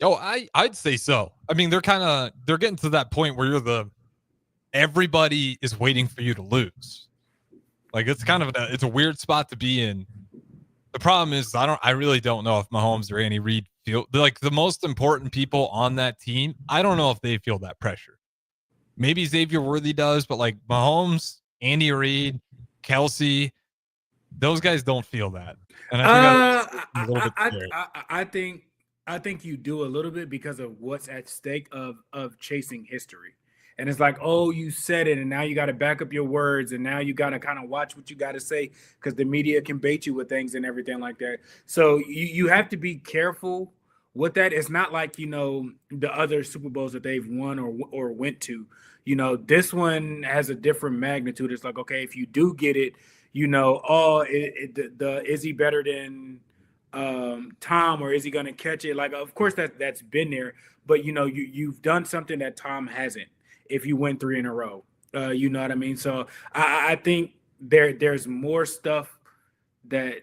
Oh, I'd say so. I mean, they're getting to that point where everybody is waiting for you to lose. Like it's kind of it's a weird spot to be in. The problem is I really don't know if Mahomes or Andy Reid feel like the most important people on that team. I don't know if they feel that pressure. Maybe Xavier Worthy does, but like Mahomes, Andy Reid, Kelsey, those guys don't feel that. And I think you do a little bit because of what's at stake of chasing history. And it's like, oh, you said it, and now you got to back up your words, and now you got to kind of watch what you got to say because the media can bait you with things and everything like that. So you have to be careful with that. It's not like, the other Super Bowls that they've won or went to. This one has a different magnitude. It's like, okay, if you do get it, is he better than Tom, or is he going to catch it? Like, of course, that's been there, but, you've done something that Tom hasn't. If you win 3 in a row, you know what I mean? So I think there's more stuff that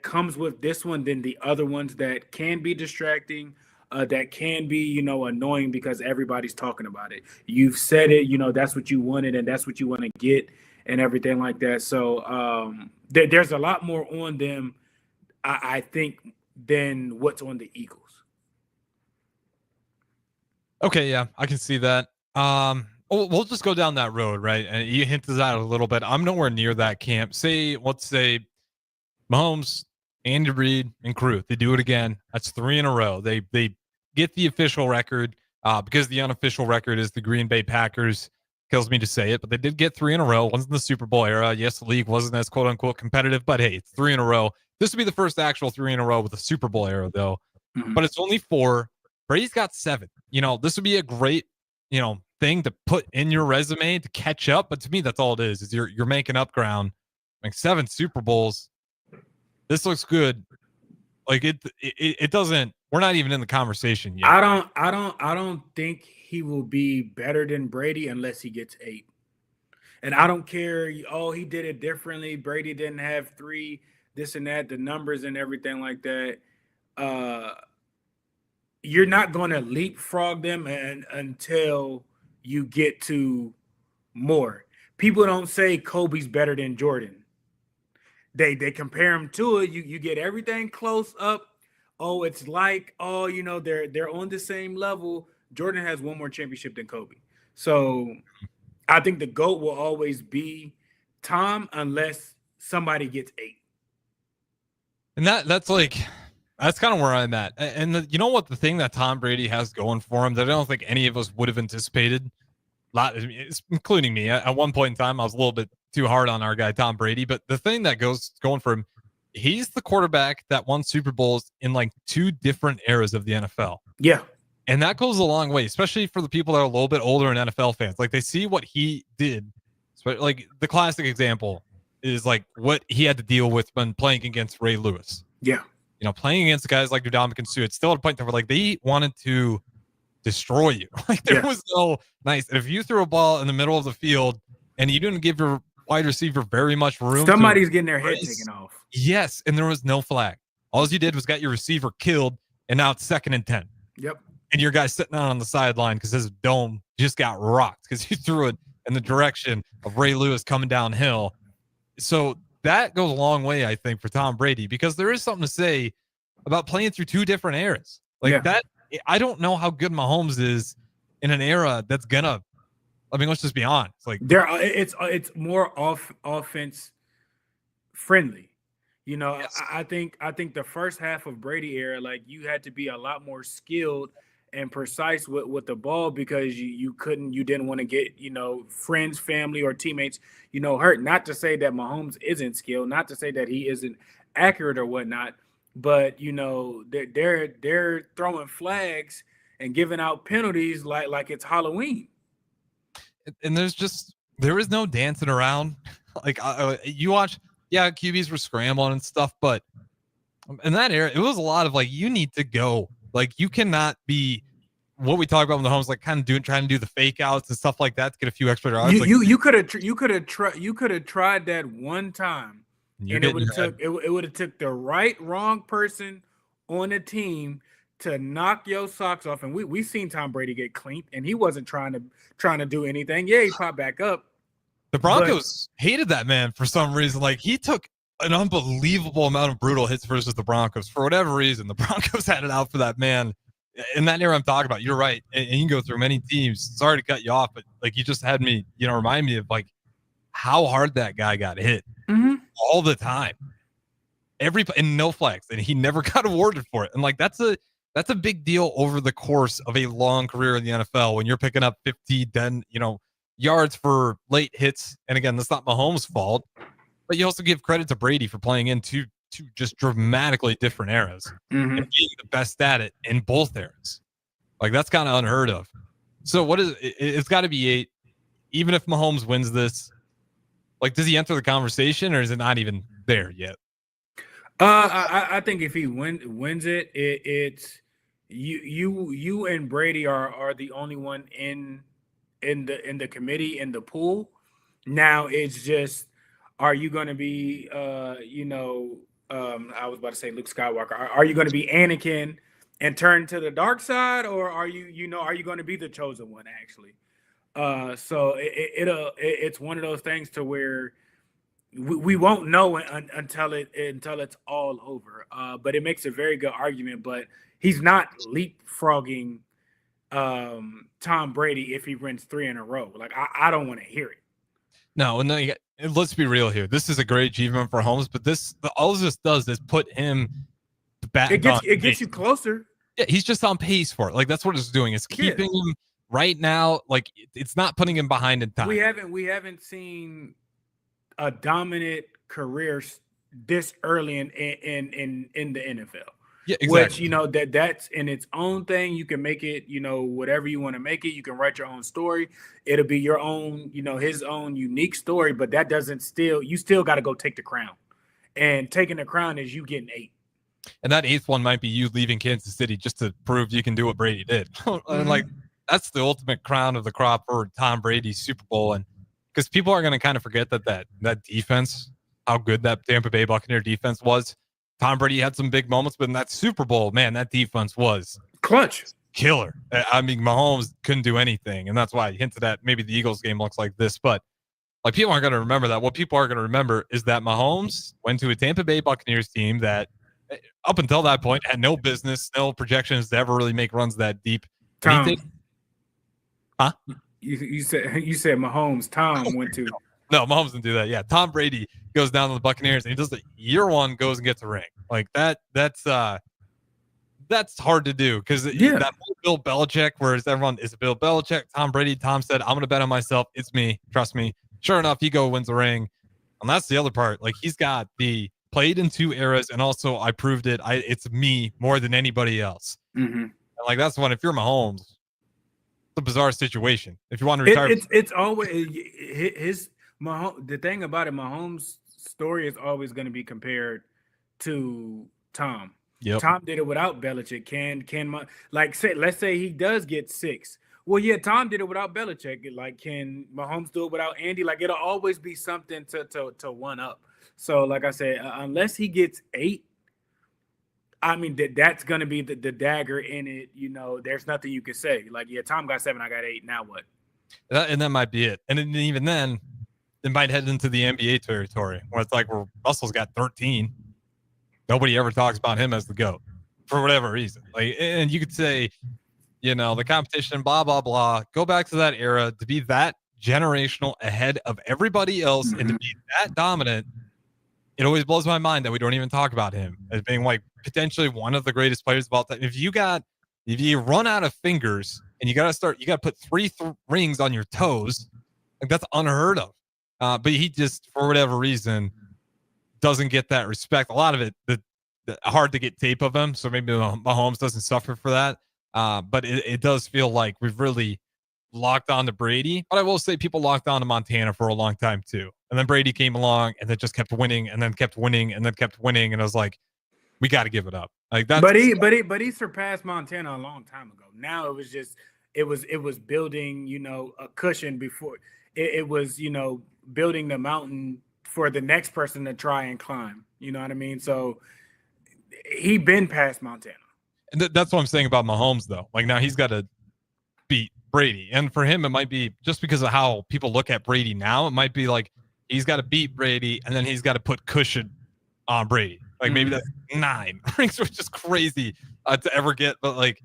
comes with this one than the other ones that can be distracting, that can be, annoying because everybody's talking about it. You've said it, that's what you wanted and that's what you want to get and everything like that. So there's a lot more on them, I think, than what's on the Eagles. Okay, yeah, I can see that. We'll just go down that road, right? And you hinted at it a little bit. I'm nowhere near that camp. Let's say Mahomes, Andy Reid, and crew. They do it again. That's 3 in a row. They get the official record because the unofficial record is the Green Bay Packers. Kills me to say it, but they did get 3 in a row. Wasn't the Super Bowl era. Yes, the league wasn't as quote unquote competitive, but hey, it's 3 in a row. This would be the first actual 3 in a row with the Super Bowl era, though. Mm-hmm. But it's only 4. Brady's got 7. This would be a great, thing to put in your resume to catch up. But to me, that's all it is you're making up ground. Like 7 Super Bowls. This looks good. Like it doesn't, we're not even in the conversation yet. I don't think he will be better than Brady unless he gets 8. And I don't care. Oh, he did it differently. Brady didn't have 3, this and that, the numbers and everything like that. You're not going to leapfrog them until you get to more. People don't say Kobe's better than Jordan. They compare him to it. You get everything close up. Oh, it's like, they're on the same level. Jordan has 1 more championship than Kobe. So I think the GOAT will always be Tom unless somebody gets 8. And that's kind of where I'm at. And you know what? The thing that Tom Brady has going for him that I don't think any of us would have anticipated, including me. At one point in time, I was a little bit too hard on our guy, Tom Brady. But the thing that going for him, he's the quarterback that won Super Bowls in like 2 different eras of the NFL. Yeah. And that goes a long way, especially for the people that are a little bit older and NFL fans. Like they see what he did. Like the classic example is like what he had to deal with when playing against Ray Lewis. Yeah. playing against guys like Ndamukong Suh, it's still at a point where like they wanted to destroy you. Like there was no nice. If you threw a ball in the middle of the field and you didn't give your wide receiver very much room, somebody's getting their head taken off. Yes, and there was no flag. All you did was got your receiver killed, and now it's 2nd and 10. Yep. And your guy sitting out on the sideline because his dome just got rocked because you threw it in the direction of Ray Lewis coming downhill. So that goes a long way, I think, for Tom Brady, because there is something to say about playing through 2 different eras. Like that, I don't know how good Mahomes is in an era that's gonna. I mean, let's just be honest. Like it's more offense friendly. Yes. I think the first half of Brady era, like you had to be a lot more skilled and precise with the ball because you didn't want to get, friends, family, or teammates, hurt. Not to say that Mahomes isn't skilled, not to say that he isn't accurate or whatnot, but they're throwing flags and giving out penalties like it's Halloween. And there is no dancing around. Like you watch, QBs were scrambling and stuff, but in that era, it was a lot of like, you need to go. Like you cannot be what we talk about when the homes, like kind of trying to do the fake outs and stuff like that to get a few extra yards. You could have tried that one time, and it would have took the wrong person on the team to knock your socks off. And we seen Tom Brady get cleaned, and he wasn't trying to do anything. Yeah, he popped back up. The Broncos hated that man for some reason. Like he took an unbelievable amount of brutal hits versus the Broncos. For whatever reason, the Broncos had it out for that man. In that era I'm talking about, you're right. And you can go through many teams. Sorry to cut you off, but like you just had me, remind me of like how hard that guy got hit all the time. And no flags. And he never got awarded for it. And like that's a big deal over the course of a long career in the NFL when you're picking up 50, 10, yards for late hits. And again, that's not Mahomes' fault. But you also give credit to Brady for playing in two just dramatically different eras and being the best at it in both eras. Like that's kind of unheard of. So it's got to be 8. Even if Mahomes wins this, like does he enter the conversation or is it not even there yet? I think if he wins it, it's you and Brady are the only one in the committee, in the pool. Now it's just, are you going to be, I was about to say Luke Skywalker. Are you going to be Anakin and turn to the dark side, or are you going to be the chosen one actually? So it's one of those things to where we won't know until it's all over. But it makes a very good argument. But he's not leapfrogging Tom Brady if he wins 3 in a row. Like I don't want to hear it. No, let's be real here. This is a great achievement for Holmes, but all this does is put him back. It gets you closer. Yeah, he's just on pace for it. Like that's what it's doing. It's keeping him right now. Like it's not putting him behind in time. We haven't seen a dominant career this early in the NFL. Yeah, exactly. Which that's in its own thing. You can make it, whatever you want to make it. You can write your own story. It'll be your own, his own unique story. But that you still got to go take the crown. And taking the crown is you getting 8. And that 8th one might be you leaving Kansas City just to prove you can do what Brady did. And like that's the ultimate crown of the crop for Tom Brady's Super Bowl. And because people are going to kind of forget that defense, how good that Tampa Bay Buccaneer defense was. Tom Brady had some big moments, but in that Super Bowl, man, that defense was clutch, killer. I mean, Mahomes couldn't do anything, and that's why I hinted at maybe the Eagles game looks like this. But like people aren't going to remember that. What people are going to remember is that Mahomes went to a Tampa Bay Buccaneers team that, up until that point, had no business, no projections to ever really make runs that deep. Tom, you said Mahomes. Tom went to. No, Mahomes didn't do that. Yeah, Tom Brady goes down to the Buccaneers and he does the year 1 goes and gets a ring. Like that's hard to do because that whole Bill Belichick, whereas everyone is Bill Belichick, Tom Brady. Tom said, "I'm going to bet on myself. It's me. Trust me." Sure enough, he wins the ring, and that's the other part. Like he's got the played in 2 eras, and also I proved it. It's me more than anybody else. And like that's one. If you're Mahomes, it's a bizarre situation. If you want to retire, it's always his. The thing about it, Mahomes' story is always going to be compared to Tom. Yep. Tom did it without Belichick. Let's say he does get 6. Well, yeah, Tom did it without Belichick. Like, can Mahomes do it without Andy? Like, it'll always be something to one up. So, like I said, unless he gets 8, I mean, that's going to be the dagger in it. You know, there's nothing you can say. Like, yeah, Tom got 7, I got 8. Now what? And that might be it. And even then, it might head into the NBA territory where it's like, well, Russell's got 13. Nobody ever talks about him as the GOAT for whatever reason. Like, and you could say, you know, the competition, blah, blah, blah. Go back to that era to be that generational ahead of everybody else and to be that dominant. It always blows my mind that we don't even talk about him as being like potentially one of the greatest players of all time. If you run out of fingers and you got to put 3 rings on your toes, like that's unheard of. But he just, for whatever reason, doesn't get that respect. A lot of it, hard to get tape of him. So maybe Mahomes doesn't suffer for that. But it does feel like we've really locked on to Brady. But I will say people locked on to Montana for a long time too. And then Brady came along and then just kept winning and then kept winning and then kept winning. And I was like, we got to give it up. Like that. But he surpassed Montana a long time ago. Now it was just it was building, you know, a cushion before it was, you know, building the mountain for the next person to try and climb. You know what I mean? So he been past Montana. And that's what I'm saying about Mahomes, though. Like now he's got to beat Brady. And for him, it might be just because of how people look at Brady now. It might be like he's got to beat Brady and then he's got to put cushion on Brady. Like maybe that's 9 rings, which is crazy to ever get. But like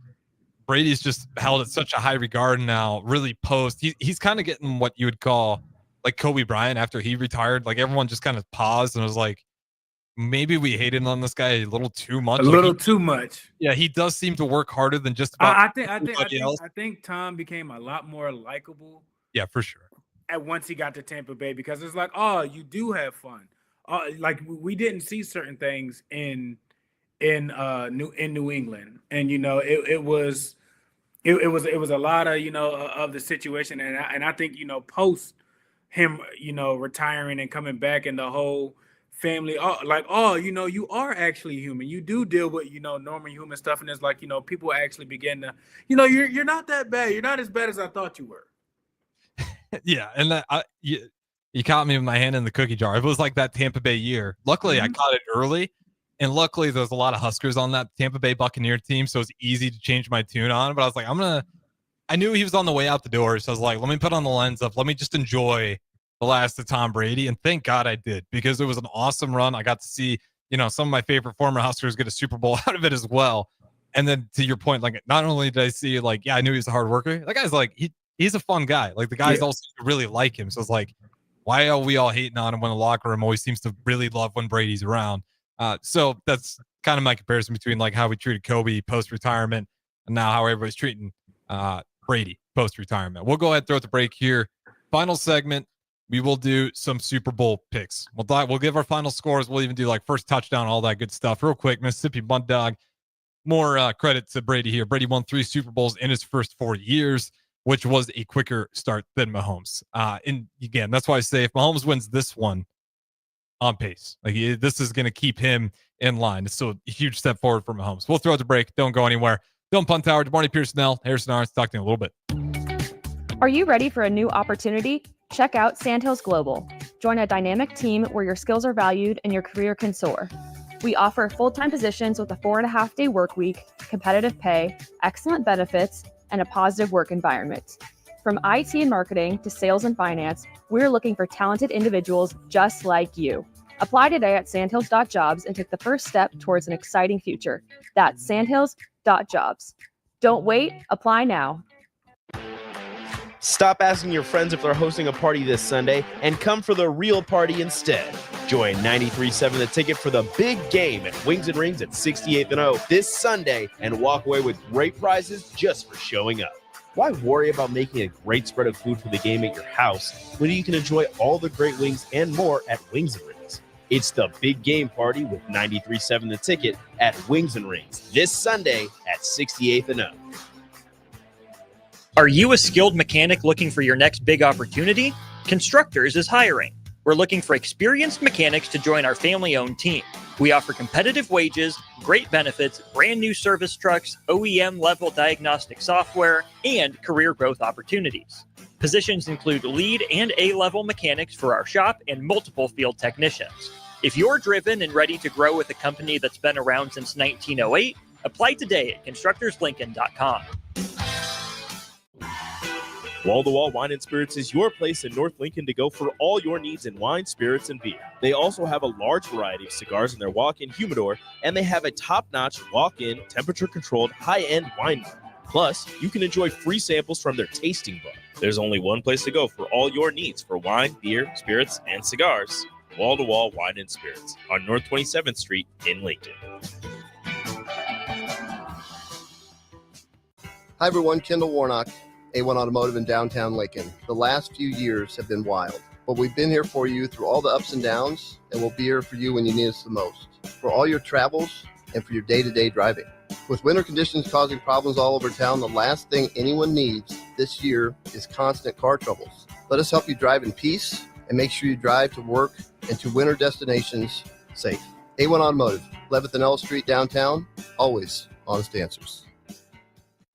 Brady's just held at such a high regard now, really post. He's kind of getting what you would call like Kobe Bryant after he retired. Like everyone just kind of paused and was like, maybe we hated on this guy a little too much. Too much. Yeah, he does seem to work harder than just about I think Tom became a lot more likable. Yeah, for sure. And once he got to Tampa Bay, because it's like, oh, you do have fun. Like we didn't see certain things in New England, and you know it was a lot of, you know, of the situation, and I think, you know, post him, you know, retiring and coming back and the whole family, you know, you are actually human. You do deal with, you know, normal human stuff, and it's like, you know, people actually begin to, you know, you're not that bad. You're not as bad as I thought you were. Yeah, and you caught me with my hand in the cookie jar. It was like that Tampa Bay year. Luckily, I caught it early, and luckily there's a lot of Huskers on that Tampa Bay Buccaneer team, so it's easy to change my tune on. But I was like, I knew he was on the way out the door, so I was like, let me put on the lens of, let me just enjoy the last of Tom Brady. And thank God I did, because it was an awesome run. I got to see, you know, some of my favorite former Huskers get a Super Bowl out of it as well. And then to your point, like, not only did I see, like, yeah, I knew he was a hard worker. That guy's like, he's a fun guy. Like the guys also really like him. So it's like, why are we all hating on him when the locker room always seems to really love when Brady's around? So that's kind of my comparison between like how we treated Kobe post-retirement and now how everybody's treating Brady post-retirement. We'll go ahead and throw out the break here. Final segment, we will do some Super Bowl picks. We'll give our final scores. We'll even do like first touchdown, all that good stuff. Real quick, Mississippi Bunt Dog. More credit to Brady here. Brady won 3 Super Bowls in his first 4 years, which was a quicker start than Mahomes. And again, that's why I say if Mahomes wins this one, on pace. Like this is going to keep him in line. It's still a huge step forward for Mahomes. We'll throw out the break. Don't go anywhere. Don't Punt Tower. Good morning, Pierson-El. Harrison Arns. Talk to you in a little bit. Are you ready for a new opportunity? Check out Sandhills Global. Join a dynamic team where your skills are valued and your career can soar. We offer full-time positions with a 4.5-day work week, competitive pay, excellent benefits, and a positive work environment. From IT and marketing to sales and finance, we're looking for talented individuals just like you. Apply today at sandhills.jobs and take the first step towards an exciting future. That's sandhills.jobs. Don't wait, apply now. Stop asking your friends if they're hosting a party this Sunday and come for the real party instead. Join 93.7 The Ticket for the big game at Wings and Rings at 68th and O this Sunday and walk away with great prizes just for showing up. Why worry about making a great spread of food for the game at your house when you can enjoy all the great wings and more at Wings and Rings? It's the big game party with 93.7 The Ticket at Wings and Rings this Sunday at 68th and O. Are you a skilled mechanic looking for your next big opportunity? Constructors is hiring. We're looking for experienced mechanics to join our family-owned team. We offer competitive wages, great benefits, brand new service trucks, OEM level diagnostic software, and career growth opportunities. Positions include lead and A-level mechanics for our shop and multiple field technicians. If you're driven and ready to grow with a company that's been around since 1908, apply today at constructorslincoln.com. Wall-to-Wall Wine and Spirits is your place in North Lincoln to go for all your needs in wine, spirits, and beer. They also have a large variety of cigars in their walk-in humidor, and they have a top-notch walk-in, temperature-controlled, high-end wine bar. Plus, you can enjoy free samples from their tasting bar. There's only one place to go for all your needs for wine, beer, spirits, and cigars. Wall-to-Wall Wine and Spirits on North 27th Street in Lincoln. Hi, everyone. Kendall Warnock, A1 Automotive in downtown Lincoln. The last few years have been wild, but we've been here for you through all the ups and downs, and we'll be here for you when you need us the most, for all your travels and for your day-to-day driving. With winter conditions causing problems all over town, the last thing anyone needs this year is constant car troubles. Let us help you drive in peace and make sure you drive to work and to winter destinations safe. A1 Automotive, 11th and L Street downtown, always honest answers.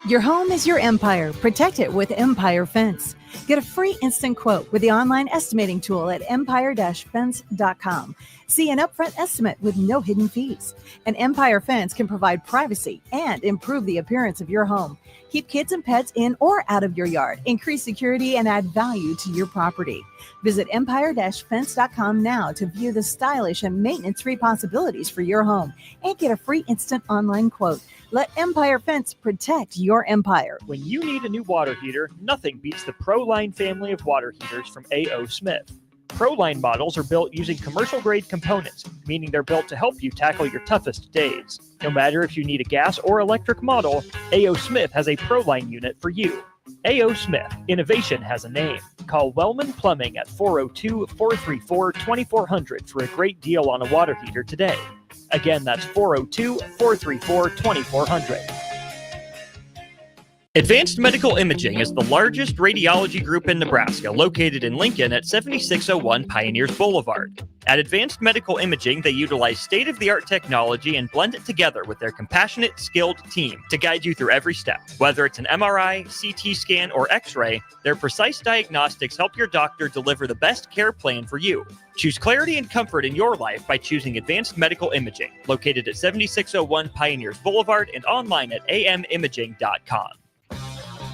Your home is your empire. Protect it with Empire Fence. Get a free instant quote with the online estimating tool at empire-fence.com. See an upfront estimate with no hidden fees. An Empire Fence can provide privacy and improve the appearance of your home. Keep kids and pets in or out of your yard. Increase security and add value to your property. Visit empire-fence.com now to view the stylish and maintenance-free possibilities for your home and get a free instant online quote. Let Empire Fence protect your empire. When you need a new water heater, nothing beats the ProLine family of water heaters from A.O. Smith. ProLine models are built using commercial-grade components, meaning they're built to help you tackle your toughest days. No matter if you need a gas or electric model, A.O. Smith has a ProLine unit for you. A.O. Smith, innovation has a name. Call Wellman Plumbing at 402-434-2400 for a great deal on a water heater today. Again, that's 402-434-2400. Advanced Medical Imaging is the largest radiology group in Nebraska, located in Lincoln at 7601 Pioneers Boulevard. At Advanced Medical Imaging, they utilize state-of-the-art technology and blend it together with their compassionate, skilled team to guide you through every step. Whether it's an MRI, CT scan, or X-ray, their precise diagnostics help your doctor deliver the best care plan for you. Choose clarity and comfort in your life by choosing Advanced Medical Imaging, located at 7601 Pioneers Boulevard and online at amimaging.com.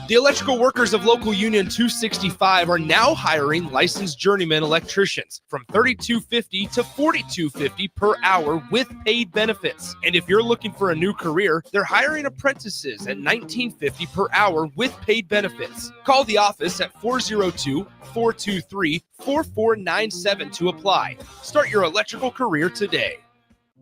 The electrical workers of Local Union 265 are now hiring licensed journeyman electricians from $32.50 to $42.50 per hour with paid benefits. And if you're looking for a new career, they're hiring apprentices at $19.50 per hour with paid benefits. Call the office at 402-423-4497 to apply. Start your electrical career today.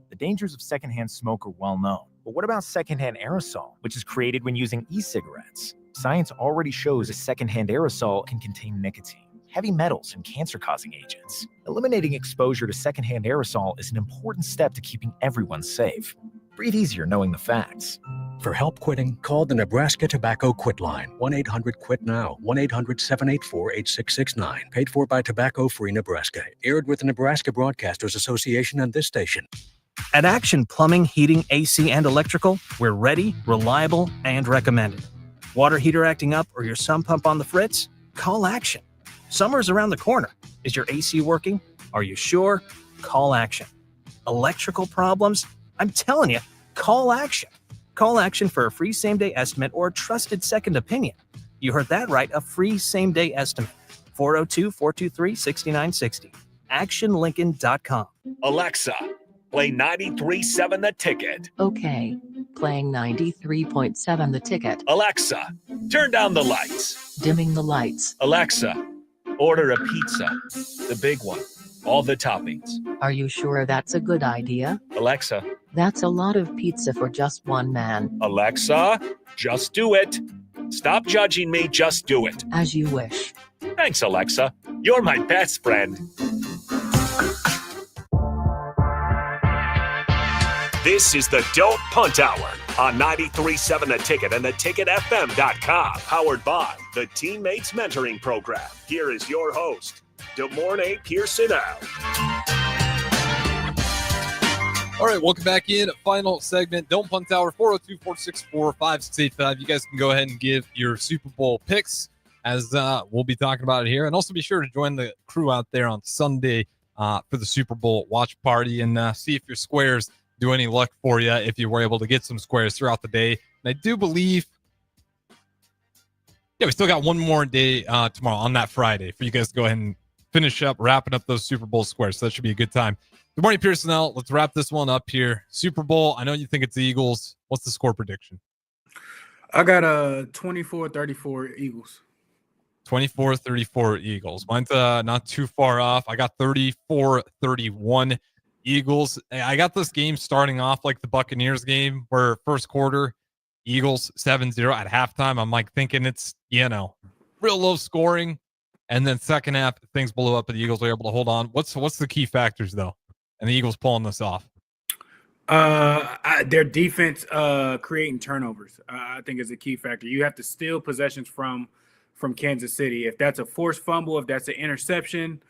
The dangers of secondhand smoke are well known. But what about secondhand aerosol, which is created when using e-cigarettes? Science already shows a secondhand aerosol can contain nicotine, heavy metals, and cancer-causing agents. Eliminating exposure to secondhand aerosol is an important step to keeping everyone safe. Breathe easier knowing the facts. For help quitting, call the Nebraska Tobacco Quit Line, 1-800-QUIT-NOW, 1-800-784-8669. Paid for by Tobacco Free Nebraska. Aired with the Nebraska Broadcasters Association and this station. At Action Plumbing, Heating, AC, and Electrical, we're ready, reliable, and recommended. Water heater acting up or your sump pump on the fritz? Call Action. Summer's around the corner. Is your AC working? Are you sure? Call Action. Electrical problems? I'm telling you, call Action. Call Action for a free same-day estimate or a trusted second opinion. You heard that right, a free same-day estimate. 402-423-6960. ActionLincoln.com. Alexa, play 93.7 The Ticket. Okay, playing 93.7 The Ticket. Alexa, turn down the lights. Dimming the lights. Alexa, order a pizza. The big one. All the toppings. Are you sure that's a good idea? Alexa. That's a lot of pizza for just one man. Alexa, just do it. Stop judging me, just do it. As you wish. Thanks, Alexa. You're my best friend. This is the Don't Punt Hour on 93.7 The Ticket and theticketfm.com. Powered by the Teammates Mentoring Program. Here is your host, Pierson-El. All right, welcome back in. Final segment. Don't Punt Hour, 402-464-5685. You guys can go ahead and give your Super Bowl picks as we'll be talking about it here. And also be sure to join the crew out there on Sunday for the Super Bowl watch party and see if your squares do any luck for you if you were able to get some squares throughout the day. And I do believe, we still got one more day tomorrow on that Friday for you guys to go ahead and finish up, wrapping up those Super Bowl squares. So that should be a good time. Good morning, Pierson-El. Let's wrap this one up here. Super Bowl, I know you think it's the Eagles. What's the score prediction? I got a 24-34 Eagles. 24-34 Eagles. Mine's not too far off. I got 34-31 Eagles. I got this game starting off like the Buccaneers game where first quarter, Eagles 7-0 at halftime. I'm like thinking it's, real low scoring. And then second half, things blew up, but the Eagles were able to hold on. What's the key factors, though? And the Eagles pulling this off? Their defense creating turnovers, I think, is a key factor. You have to steal possessions from Kansas City. If that's a forced fumble, if that's an interception,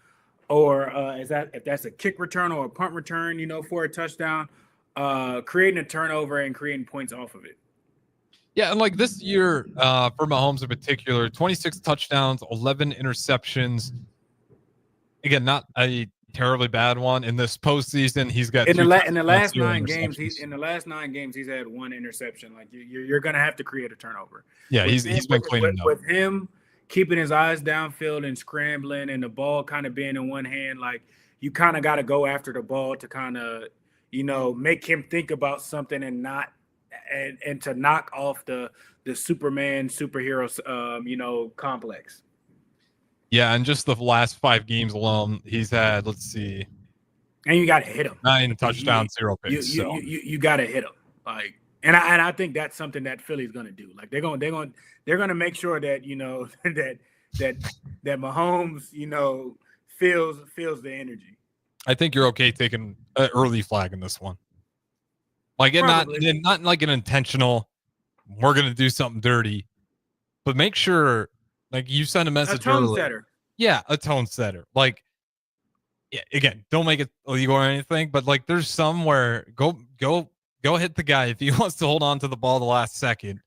or if that's a kick return or a punt return, for a touchdown, creating a turnover and creating points off of it. Yeah, and like this year for Mahomes in particular, 26 touchdowns, 11 interceptions. Again, not a terribly bad one in this postseason. He's got in the last 9 games. He's had one interception. Like you're gonna have to create a turnover. Yeah, he's been cleaning up. With him keeping his eyes downfield and scrambling, and the ball kind of being in one hand. Like you kind of got to go after the ball to kind of make him think about something and not and to knock off the Superman superhero complex. Yeah, and just the last 5 games alone, he's had, let's see. And you got to hit him. 9 touchdowns, 0 picks. You got to hit him. Like, and I think that's something that Philly's going to do. Like they're going to make sure that that Mahomes feels the energy. I think you're okay taking an early flag in this one. Like not like an intentional, we're going to do something dirty, but make sure. Like you send a message. A tone setter. Yeah, a tone setter. Like, yeah, again, don't make it illegal or anything, but like there's somewhere go hit the guy if he wants to hold on to the ball the last second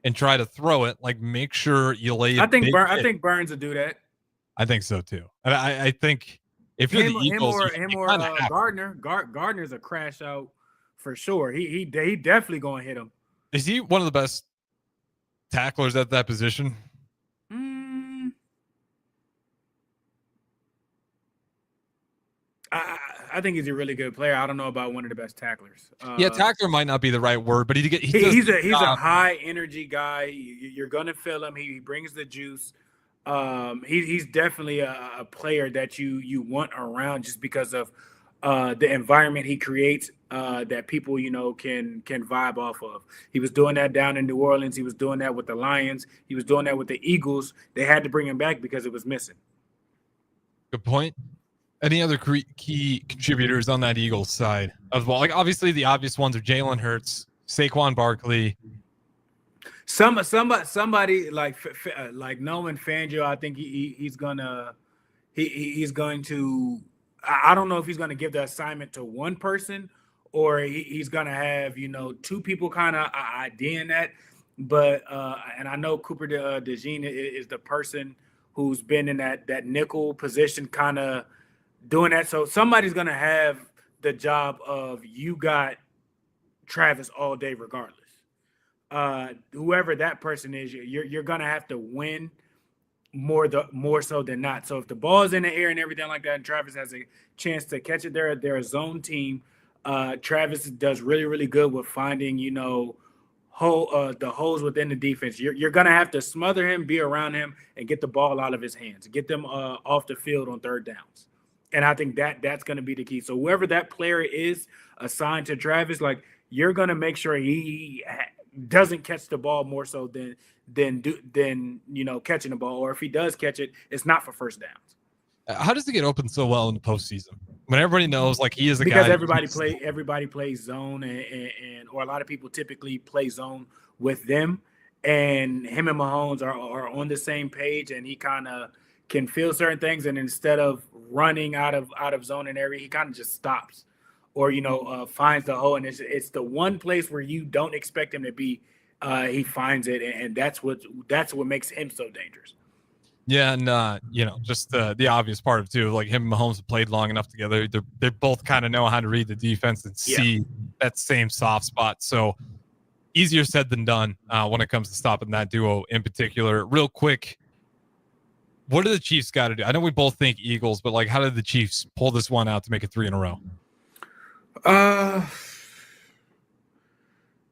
and try to throw it. Like make sure you lay it. I think Burns will do that. I think so too. I think if you're the Eagles, him or Gardner's a crash out for sure. He definitely gonna hit him. Is he one of the best tacklers at that position? I think he's a really good player. I don't know about one of the best tacklers. Tackler might not be the right word, but he's a high energy guy. You're gonna feel him. He brings the juice. He's definitely a player that you want around just because of the environment he creates that people can vibe off of. He was doing that down in New Orleans. He was doing that with the Lions. He was doing that with the Eagles. They had to bring him back because it was missing. Good point. Any other key contributors on that Eagles side as well? Like obviously the obvious ones are Jalen Hurts, Saquon Barkley. Somebody like Nolan Fangio. I think he's going to. I don't know if he's going to give the assignment to one person or he's going to have 2 people kind of IDing that. But and I know Cooper DeJean is the person who's been in that nickel position, kind of doing that. So somebody's going to have the job of you got Travis all day regardless. Whoever that person is, you're going to have to win more so than not. So if the ball's in the air and everything like that and Travis has a chance to catch it, they're a zone team. Travis does really, really good with finding, the holes within the defense. You're going to have to smother him, be around him, and get the ball out of his hands, get them off the field on third downs. And I think that's going to be the key. So whoever that player is assigned to Travis, like you're going to make sure he doesn't catch the ball more so than catching the ball. Or if he does catch it, it's not for first downs. How does he get open so well in the postseason when everybody knows like he is a guy? Because everybody plays zone and or a lot of people typically play zone with them, and him and Mahomes are on the same page, and he kind of can feel certain things, and instead of running out of zone and area, he kind of just stops or finds the hole, and it's the one place where you don't expect him to be. He finds it, and that's what makes him so dangerous. Yeah, and just the obvious part of too, like him and Mahomes have played long enough together. They both kind of know how to read the defense and see that same soft spot. So easier said than done when it comes to stopping that duo in particular. Real quick, what do the Chiefs got to do? I know we both think Eagles, but like, how did the Chiefs pull this one out to make it 3 in a row?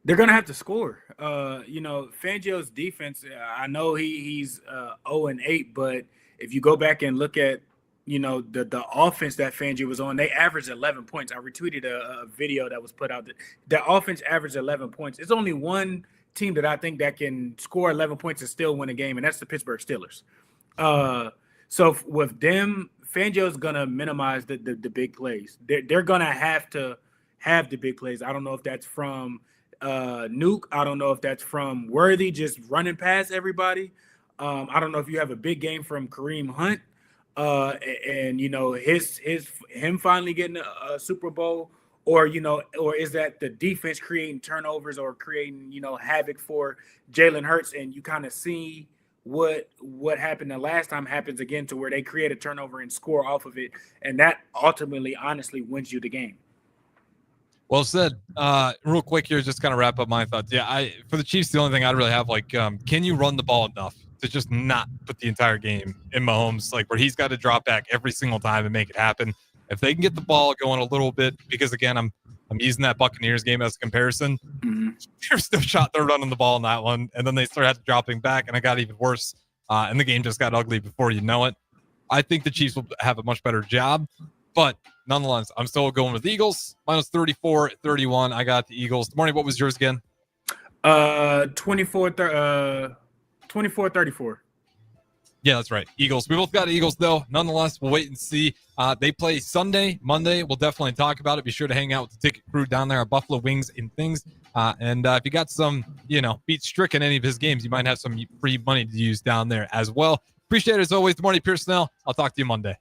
They're gonna have to score. Fangio's defense. I know he's 0-8, but if you go back and look at the offense that Fangio was on, they averaged 11 points. I retweeted a video that was put out. The offense averaged 11 points. It's only one team that I think that can score 11 points and still win a game, and that's the Pittsburgh Steelers. So with them, Fangio's gonna minimize the big plays. They're gonna have to have the big plays. I don't know if that's from Nuke. I don't know if that's from Worthy just running past everybody. I don't know if you have a big game from Kareem Hunt, and him finally getting a Super Bowl, or is that the defense creating turnovers or creating havoc for Jalen Hurts, and you kind of see what happened the last time happens again, to where they create a turnover and score off of it, and that ultimately, honestly, wins you the game. Well said. Real quick here, just kind of wrap up my thoughts. Yeah, for the Chiefs, the only thing I'd really have, can you run the ball enough to just not put the entire game in Mahomes, where he's got to drop back every single time and make it happen? If they can get the ball going a little bit, because again, I'm using that Buccaneers game as a comparison. There's no shot they're running the ball in that one, and then they started dropping back, and it got even worse, and the game just got ugly before you know it. I think the Chiefs will have a much better job, but nonetheless, I'm still going with Eagles. Mine was 34-31. I got the Eagles. Morning, what was yours again? 24-34. Yeah, that's right. Eagles. We both got Eagles, though. Nonetheless, we'll wait and see. They play Sunday, Monday. We'll definitely talk about it. Be sure to hang out with the ticket crew down there at Buffalo Wings and Things. And if you got some, beat Strick in any of his games, you might have some free money to use down there as well. Appreciate it as always. The morning Pierson-El. I'll talk to you Monday.